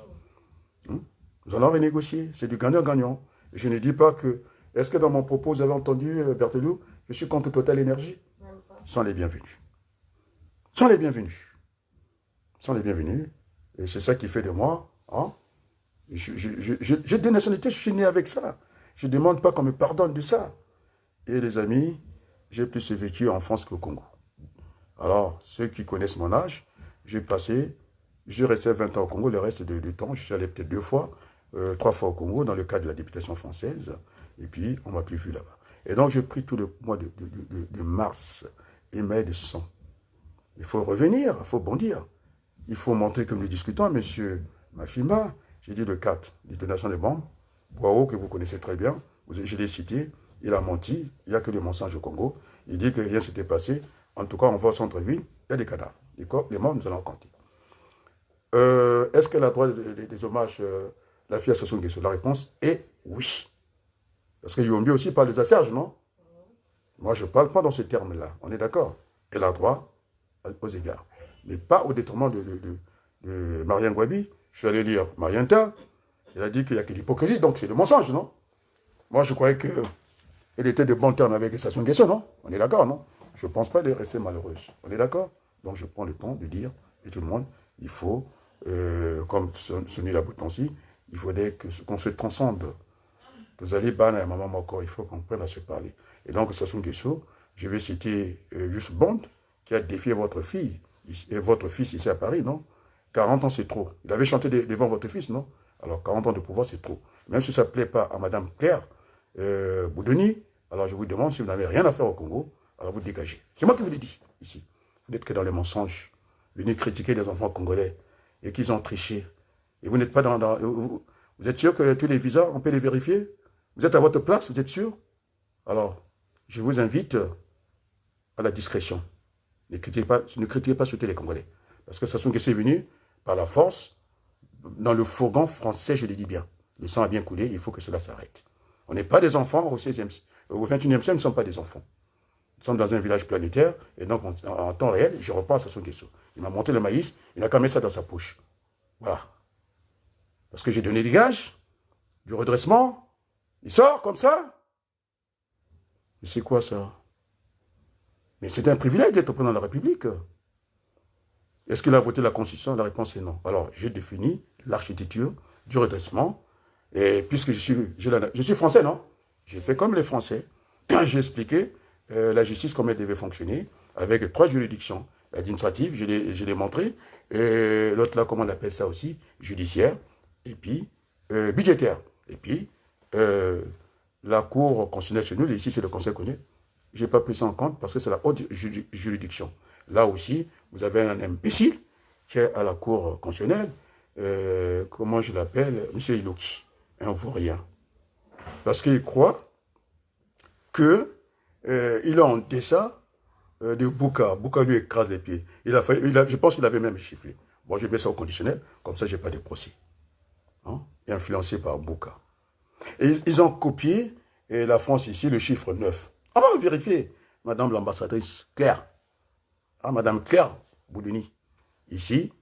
Speaker 1: Nous allons renégocier. C'est du gagnant-gagnant. Je ne dis pas que... Est-ce que dans mon propos, vous avez entendu, Berthelou, je suis contre Total Énergie? Sont les bienvenus. Sont les bienvenus. Sont les bienvenus. Et c'est ça qui fait de moi... Hein, j'ai des nationalités, je suis né avec ça. Je ne demande pas qu'on me pardonne de ça. Et les amis, j'ai plus vécu en France qu'au Congo. Alors, ceux qui connaissent mon âge, j'ai resté 20 ans au Congo, le reste du temps, je suis allé peut-être 2 fois, 3 fois au Congo, dans le cadre de la députation française, et puis on ne m'a plus vu là-bas. Et donc, j'ai pris tout le mois de mars et mai de sang. Il faut revenir, il faut bondir. Il faut montrer que nous discutons, monsieur Mafima, j'ai dit le 4, détonation des bombes, Boao, que vous connaissez très bien, je l'ai cité, il a menti, il n'y a que des mensonges au Congo, il dit que rien ne s'était passé, en tout cas, on va au centre-ville, il y a des cadavres, les morts, nous allons compter. Est-ce qu'elle a droit des hommages, la fille à Sassou Nguesso? La réponse est oui. Parce que Yombi aussi parle des Serge, non? Moi, je ne parle pas dans ces termes-là, on est d'accord? Elle a droit aux égards, mais pas au détriment de Marianne Gwabi. Je suis allé lire Marianta, elle a dit qu'il n'y a que l'hypocrisie, donc c'est le mensonge, non? Moi, je croyais qu'elle était de bons termes avec Sassou Nguesso, non? On est d'accord, non? Je ne pense pas de rester malheureuse. On est d'accord? Donc, je prends le temps de dire à tout le monde, il faut, comme Sonny Laboutansi, il faudrait qu'on se transcende. Vous allez ban à maman encore, il faut qu'on prenne à se parler. Et donc, Sassou Nguesso, je vais citer Just Bond, qui a défié votre fille, et votre fils ici à Paris, non? 40 ans, c'est trop. Il avait chanté devant votre fils, non? Alors, 40 ans de pouvoir, c'est trop. Même si ça ne plaît pas à Mme Claire Boudoni, alors je vous demande, si vous n'avez rien à faire au Congo, alors vous dégagez. C'est moi qui vous l'ai dit, ici. Vous n'êtes que dans les mensonges. Venez critiquer les enfants congolais et qu'ils ont triché. Et vous n'êtes pas vous êtes sûr que tous les visas, on peut les vérifier? Vous êtes à votre place, vous êtes sûr? Alors, je vous invite à la discrétion. Ne critiquez pas surtout les Congolais. Parce que Sassou Nguesso est venu par la force, dans le fourgon français, je le dis bien. Le sang a bien coulé, il faut que cela s'arrête. On n'est pas des enfants au 16e, au 21e siècle, nous ne sommes pas des enfants. Nous sommes dans un village planétaire, et donc en temps réel, je repars à Sassou Nguesso. Il m'a monté le maïs, il n'a qu'à mettre ça dans sa poche. Voilà. Parce que j'ai donné des gages, du redressement, il sort comme ça. Mais c'est quoi ça? Mais c'est un privilège d'être président de la République. Est-ce qu'il a voté la Constitution? La réponse est non. Alors, j'ai défini l'architecture du redressement. Et puisque je suis français, non? J'ai fait comme les Français. J'ai expliqué la justice, comment elle devait fonctionner, avec 3 juridictions. Administrative, je l'ai montré. L'autre là, comment on appelle ça aussi? Judiciaire. Et puis, budgétaire. Et puis, la Cour constitutionnelle chez nous, ici c'est le Conseil connu. Je n'ai pas pris ça en compte parce que c'est la haute juridiction. Là aussi, vous avez un imbécile qui est à la Cour constitutionnelle, comment je l'appelle, M. Iloki, un vaurien. Parce qu'il croit qu'il est en deçà de Bouka. Bouka lui écrase les pieds. Je pense qu'il avait même chifflé. Bon, je mets ça au conditionnel, comme ça, je n'ai pas de procès. Hein? Et influencé par Bouka. Et ils ont copié la France ici, le chiffre 9. On va vérifier, Madame l'ambassadrice Claire. Ah, Madame Claire Boudouni. Ici,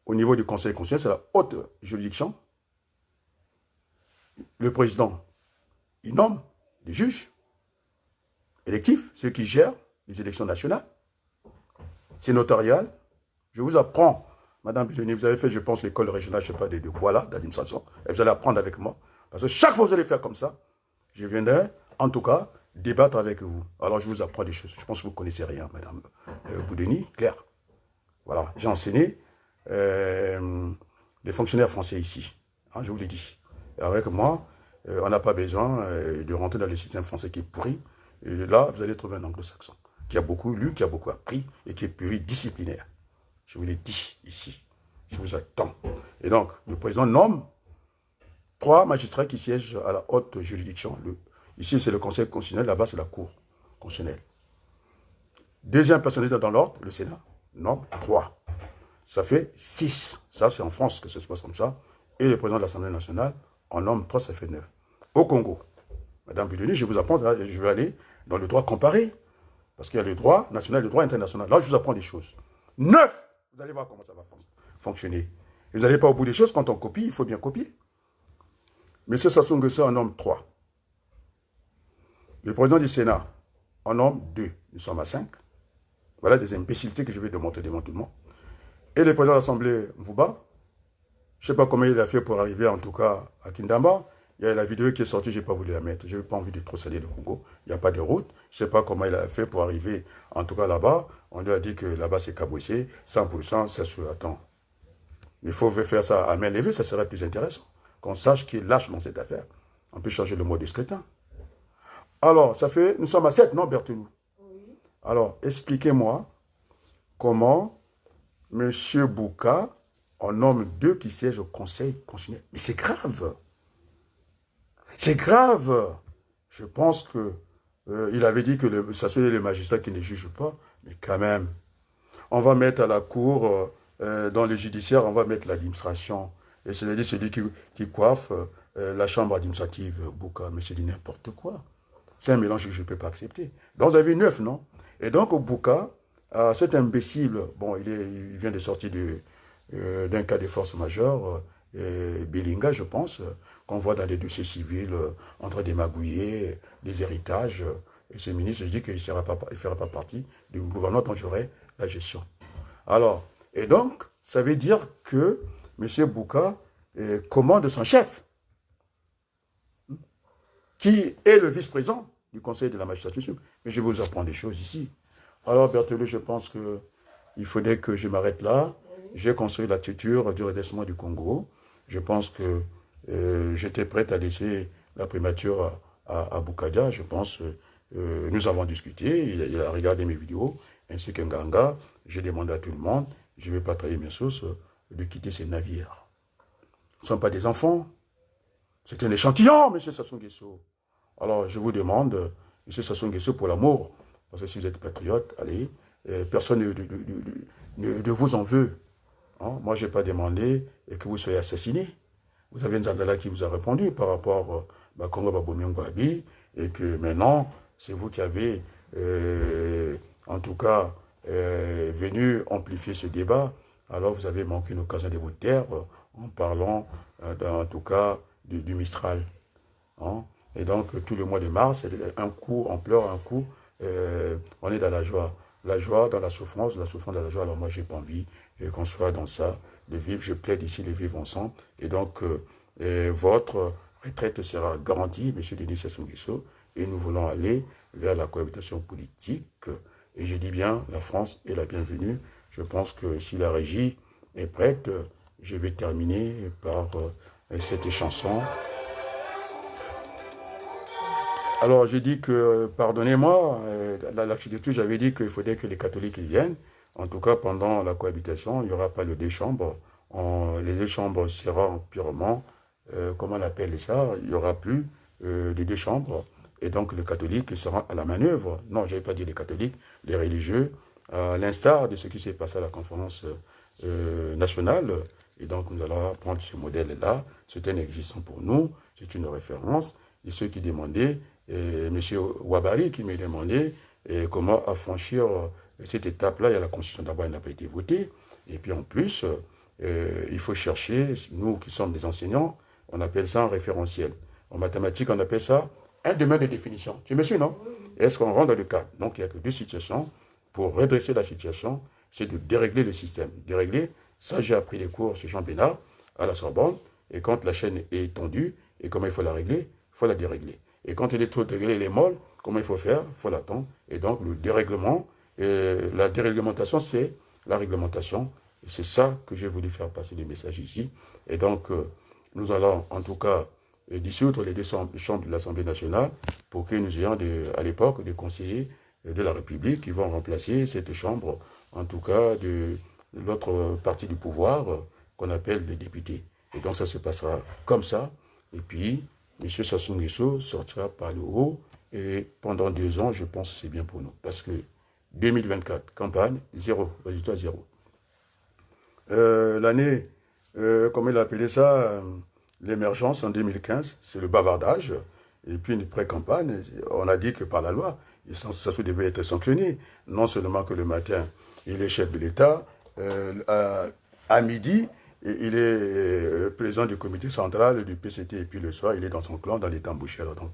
Speaker 1: au niveau du Conseil constitutionnel, c'est la haute juridiction. Le président, il nomme des juges électifs, ceux qui gèrent les élections nationales. C'est notarial. Je vous apprends, Madame Boudouni, vous avez fait, je pense, l'école régionale, je ne sais pas, de quoi là, d'administration. Et vous allez apprendre avec moi. Parce que chaque fois que vous allez faire comme ça, je viendrai, en tout cas, débattre avec vous. Alors, je vous apprends des choses. Je pense que vous ne connaissez rien, Madame Boudouni, Claire. Voilà, j'ai enseigné les fonctionnaires français ici. Hein, je vous l'ai dit. Et avec moi, on n'a pas besoin de rentrer dans le système français qui est pourri. Et là, vous allez trouver un anglo-saxon qui a beaucoup lu, qui a beaucoup appris et qui est pluridisciplinaire. Je vous l'ai dit ici. Je vous attends. Et donc, le président nomme 3 magistrats qui siègent à la haute juridiction. Ici, c'est le Conseil constitutionnel, là-bas, c'est la Cour constitutionnelle. Deuxième personnalité dans l'ordre, le Sénat, nomme 3. Ça fait 6. Ça, c'est en France que ça se passe comme ça. Et le président de l'Assemblée nationale en nomme 3, ça fait 9. Au Congo, Madame Boudouni, je vous apprends, là, je vais aller dans le droit comparé. Parce qu'il y a le droit national et le droit international. Là, je vous apprends des choses. 9! Vous allez voir comment ça va fonctionner. Et vous n'allez pas au bout des choses. Quand on copie, il faut bien copier. M. Sassou Nguesso en nomme 3. Le président du Sénat en nomme 2. Nous sommes à 5. Voilà des imbécilités que je vais démontrer devant tout le monde. Et le président de l'Assemblée, Mvouba, je ne sais pas comment il a fait pour arriver en tout cas à Kindamba. Il y a la vidéo qui est sortie, je n'ai pas voulu la mettre. Je n'ai pas envie de trop salir le Congo. Il n'y a pas de route. Je ne sais pas comment il a fait pour arriver en tout cas là-bas. On lui a dit que là-bas c'est cabossé, 100%, ça se attend. Il faut faire ça à main levée, ça serait plus intéressant. Qu'on sache qui est lâche dans cette affaire. On peut changer le mot de scrutin. Alors, ça fait, nous sommes à 7, non, Berthelou? Oui. Alors, expliquez-moi comment M. Bouka en nomme 2 qui siègent au Conseil constitutionnel. Mais c'est grave. C'est grave. Je pense que il avait dit que ça soit les magistrats qui ne jugent pas, mais quand même. On va mettre à la cour, dans le judiciaire, on va mettre l'administration. Et c'est-à-dire celui qui coiffe la chambre administrative, Bouka. Mais c'est du n'importe quoi. C'est un mélange que je ne peux pas accepter. Donc vous avez 9, non? Et donc au Bouka, cet imbécile, bon, il vient de sortir d'un cas de force majeure, Belinga, je pense, qu'on voit dans les dossiers civils, entre des magouillés, des héritages. Et ce ministre, je dis qu'il ne fera pas partie du gouvernement dont j'aurai la gestion. Alors, et donc, ça veut dire que M. Bouka commande son chef, qui est le vice-président du Conseil de la magistrature. Mais je vous apprends des choses ici. Alors, Berthelot, je pense qu'il faudrait que je m'arrête là. J'ai construit la tuture du redressement du Congo. Je pense que j'étais prête à laisser la primature à Boukadia. Je pense que nous avons discuté. Il a regardé mes vidéos, ainsi qu'un Nganga. J'ai demandé à tout le monde, je ne vais pas trahir mes sources, de quitter ces navires. Ce ne sont pas des enfants. C'est un échantillon, M. Sassou Nguesso. Alors, je vous demande, M. Sassou Nguesso, pour l'amour, parce que si vous êtes patriote, allez, personne ne vous en veut. Hein. Moi, je n'ai pas demandé que vous soyez assassiné. Vous avez Nzanzala qui vous a répondu par rapport à Congo Babomiongo-Abi, et que maintenant, c'est vous qui avez, en tout cas, venu amplifier ce débat. Alors, vous avez manqué une occasion de vous taire en parlant, en tout cas, du Mistral. Hein. Et donc, tout le mois de mars, un coup, on pleure, un coup, on est dans la joie. La joie dans la souffrance dans la joie. Alors moi, j'ai pas envie qu'on soit dans ça, de vivre. Je plaide ici de vivre ensemble. Et donc, votre retraite sera garantie, M. Denis Sassou Nguesso, et nous voulons aller vers la cohabitation politique. Et je dis bien, la France est la bienvenue. Je pense que si la régie est prête, je vais terminer par cette chanson. Alors, j'ai dit que, pardonnez-moi, l'architecture, j'avais dit qu'il faudrait que les catholiques y viennent. En tout cas, pendant la cohabitation, il n'y aura pas les deux chambres. Les deux chambres seront purement, comment on appelle ça, il n'y aura plus les deux chambres. Et donc, les catholiques seront à la manœuvre. Non, je n'avais pas dit les catholiques, les religieux, à l'instar de ce qui s'est passé à la conférence nationale. Et donc, nous allons prendre ce modèle-là. C'est un existant pour nous. C'est une référence. Et ceux qui demandaient, M. Ouabari qui m'a demandé comment affranchir cette étape-là. Il y a la Constitution d'abord, elle n'a pas été votée. Et puis en plus, il faut chercher, nous qui sommes des enseignants, on appelle ça un référentiel. En mathématiques, on appelle ça un domaine de définition. Tu me suis, non? Est-ce qu'on rentre dans le cadre? Donc il n'y a que deux situations. Pour redresser la situation, c'est de dérégler le système. Dérégler, ça j'ai appris les cours chez Jean Bénard à la Sorbonne. Et quand la chaîne est tendue, et comment il faut la régler, il faut la dérégler. Et quand elle est trop déréglée, elle est molle, comment il faut faire? Il faut l'attendre. Et donc, le dérèglement, la déréglementation, c'est la réglementation. Et c'est ça que j'ai voulu faire passer le message ici. Et donc, nous allons, en tout cas, dissoudre les deux chambres de l'Assemblée nationale pour que nous ayons, à l'époque, des conseillers de la République qui vont remplacer cette chambre, en tout cas, de l'autre partie du pouvoir qu'on appelle les députés. Et donc, ça se passera comme ça. Et puis, M. Sassou Nguesso sortira par le haut et pendant 2 ans, je pense que c'est bien pour nous. Parce que 2024, campagne, zéro, résultat zéro. L'année, comment il a appelé ça, l'émergence en 2015, c'est le bavardage. Et puis une pré-campagne, on a dit que par la loi, Sassou devait être sanctionné. Non seulement que le matin, il est chef de l'État, à midi, il est président du comité central du PCT et puis le soir, il est dans son clan, dans les tambouchères. Donc,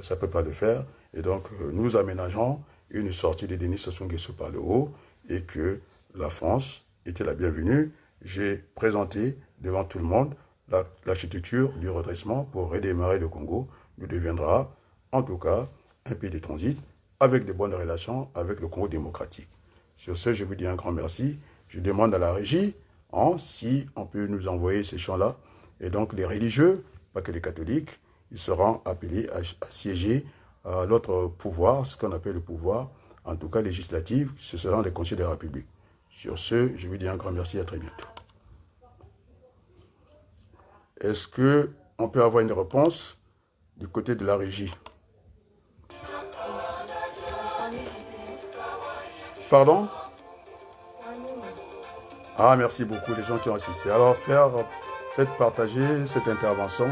Speaker 1: ça ne peut pas le faire. Et donc, nous aménageons une sortie de Denis Sassou Nguesso par le haut et que la France était la bienvenue. J'ai présenté devant tout le monde l'architecture du redressement pour redémarrer le Congo. Nous deviendra, en tout cas, un pays de transit avec de bonnes relations avec le Congo démocratique. Sur ce, je vous dis un grand merci. Je demande à la régie si on peut nous envoyer ces chants-là. Et donc les religieux, pas que les catholiques, ils seront appelés à siéger à l'autre pouvoir, ce qu'on appelle le pouvoir, en tout cas législatif, ce seront les conseillers de la République. Sur ce, je vous dis un grand merci, à très bientôt. Est-ce qu'on peut avoir une réponse du côté de la régie? Pardon? Ah, merci beaucoup les gens qui ont assisté. Alors, faites partager cette intervention.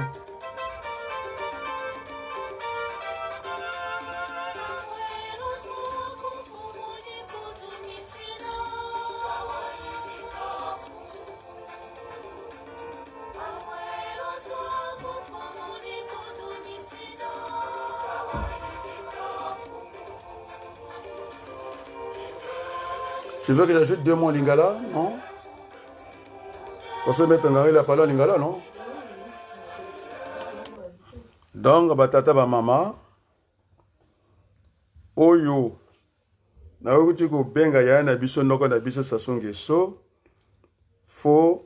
Speaker 1: C'est vrai que j'ajoute 2 mots en lingala, non? Parce que mettre en il a parlé en lingala, non? Donc, batata ba mama, oyo, na okuti ko benga ya na biso noko na biso Sassou Nguesso, fo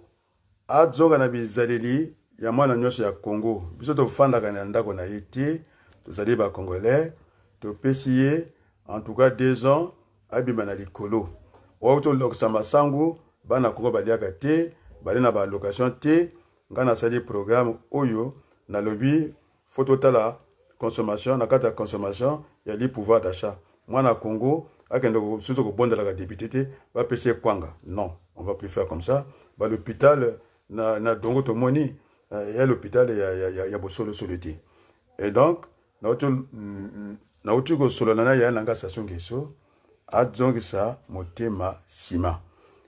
Speaker 1: azonga na bizaleli ya mwana nyonso ya Congo. Biso to fandaka na ndako na yete, to zali ba congolais, to pesiye en tout cas 2 ans abima na likolo. Wa to loksa masangu bana Congo baliaka te, bali na ba location te, ngana sali programme oyo na lobby photo tala consommation na kata consommation ya li pouvoir d'achat. Mwana Congo surtout que bon de la député, va passer Kwanga. Non, on va plus faire comme ça. Bah, l'hôpital, na dongo to moni, il y a l'hôpital, il y a Bossolo Solité. Et donc, na utu ko solo nana ya nanga station geso, a zongi sa motema sima.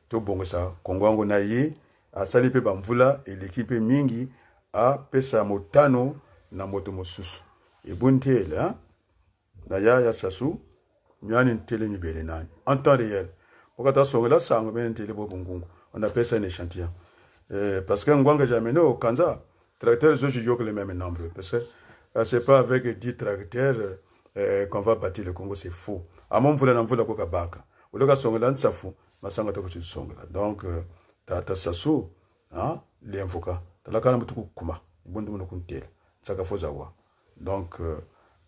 Speaker 1: To bongo sa kongwango na ye, a sali pe bamvula et l'équipe mingi a pesa motano na moto mosusu. Et bunte là, na ya sasu, miani ntele mibele nani. En temps réel. Pourquoi t'as sonné là, ça en met ntele bongongo. On appelle ça un échantillon. Parce que ngwanga jamais au Kanza, tracteurs je joue que le même nombre. Parce que c'est pas avec 10 tracteurs qu'on va bâtir le Congo, c'est faux. À mon voula n'en voula koka baka. Ou le gars sonné là, ça fou. Ma sanga toko tu sonné là. Donc, t'as sasu, hein, les avocats. T'as la kana mutuku kuma. Ibundu muno kuntele. Tsaka fozawa. Donc,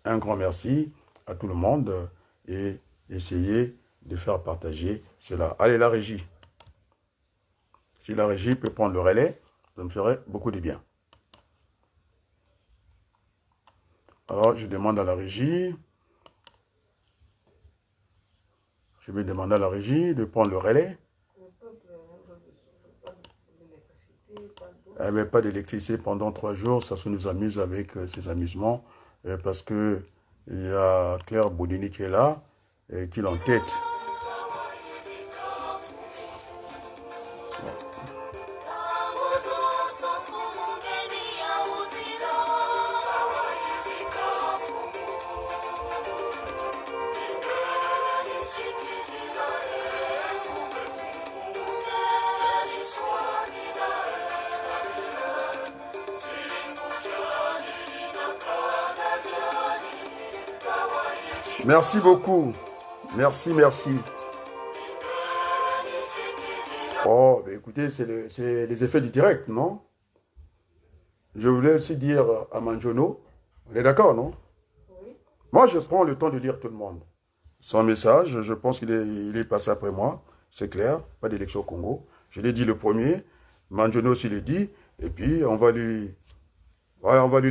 Speaker 1: un grand merci à tout le monde et essayez de faire partager cela. Allez, la régie. Si la régie peut prendre le relais, ça me ferait beaucoup de bien. Alors, je demande à la régie. Je vais demander à la régie de prendre le relais. Mais pas d'électricité pendant 3 jours, ça se nous amuse avec ces amusements. Parce que il y a Claire Boudini qui est là, et qui l'entête. Merci beaucoup. Merci, merci. Oh, ben écoutez, c'est les effets du direct, non? Je voulais aussi dire à Manjono, on est d'accord, non?
Speaker 2: Oui.
Speaker 1: Moi, je prends le temps de lire tout le monde. Son message, je pense qu'il est passé après moi, c'est clair, pas d'élection au Congo. Je l'ai dit le premier, Manjono aussi l'a dit, et puis on va lui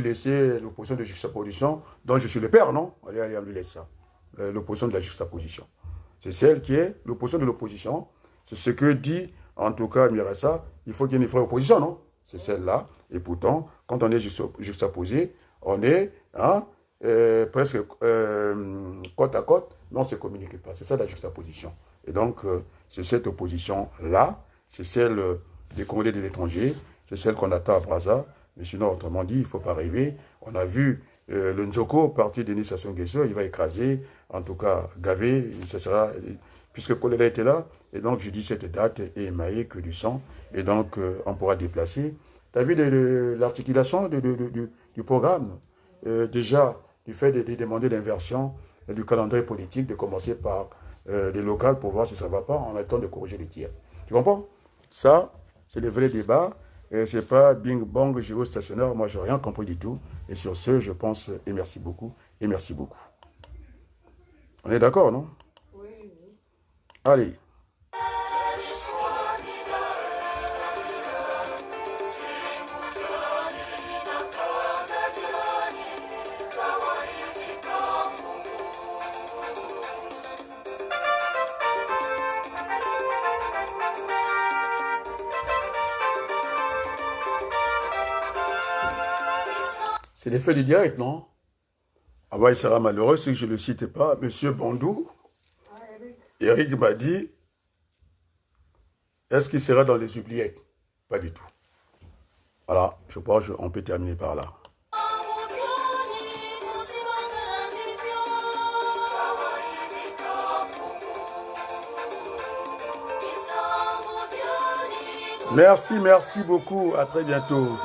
Speaker 1: laisser l'opposition de juxtaposition, dont je suis le père, non? Allez, on lui laisse ça. L'opposition de la juxtaposition. C'est celle qui est l'opposition de l'opposition. C'est ce que dit, en tout cas, Mirassa, il faut qu'il y ait une vraie opposition, non? C'est celle-là. Et pourtant, quand on est juxtaposé, on est presque côte à côte, mais on ne se communique pas. C'est ça la juxtaposition. Et donc, c'est cette opposition-là, c'est celle des Congolais de l'étranger, c'est celle qu'on attend à Brazza. Mais sinon, autrement dit, il ne faut pas rêver. On a vu le Nzoko, parti de Sassou Nguesso, il va écraser, en tout cas, gaver, ça sera, puisque Kolela était là, et donc je dis cette date est émaillée que du sang, et donc on pourra déplacer. Tu as vu l'articulation du programme, déjà, du fait de demander l'inversion du calendrier politique, de commencer par les locales pour voir si ça ne va pas, en attendant de corriger les tirs. Tu comprends? Ça, c'est le vrai débat. C'est pas bing bang géostationnaire, moi j'ai rien compris du tout. Et sur ce, je pense, et merci beaucoup, et merci beaucoup. On est d'accord, non?
Speaker 2: Oui, oui.
Speaker 1: Allez. C'est l'effet du direct, non? Ah bah, il sera malheureux si je ne le cite pas. Monsieur Bandou,
Speaker 2: Ah, Eric.
Speaker 1: Eric m'a dit, est-ce qu'il sera dans les oubliettes? Pas du tout. Voilà, je crois qu'on peut terminer par là. Merci beaucoup. À très bientôt.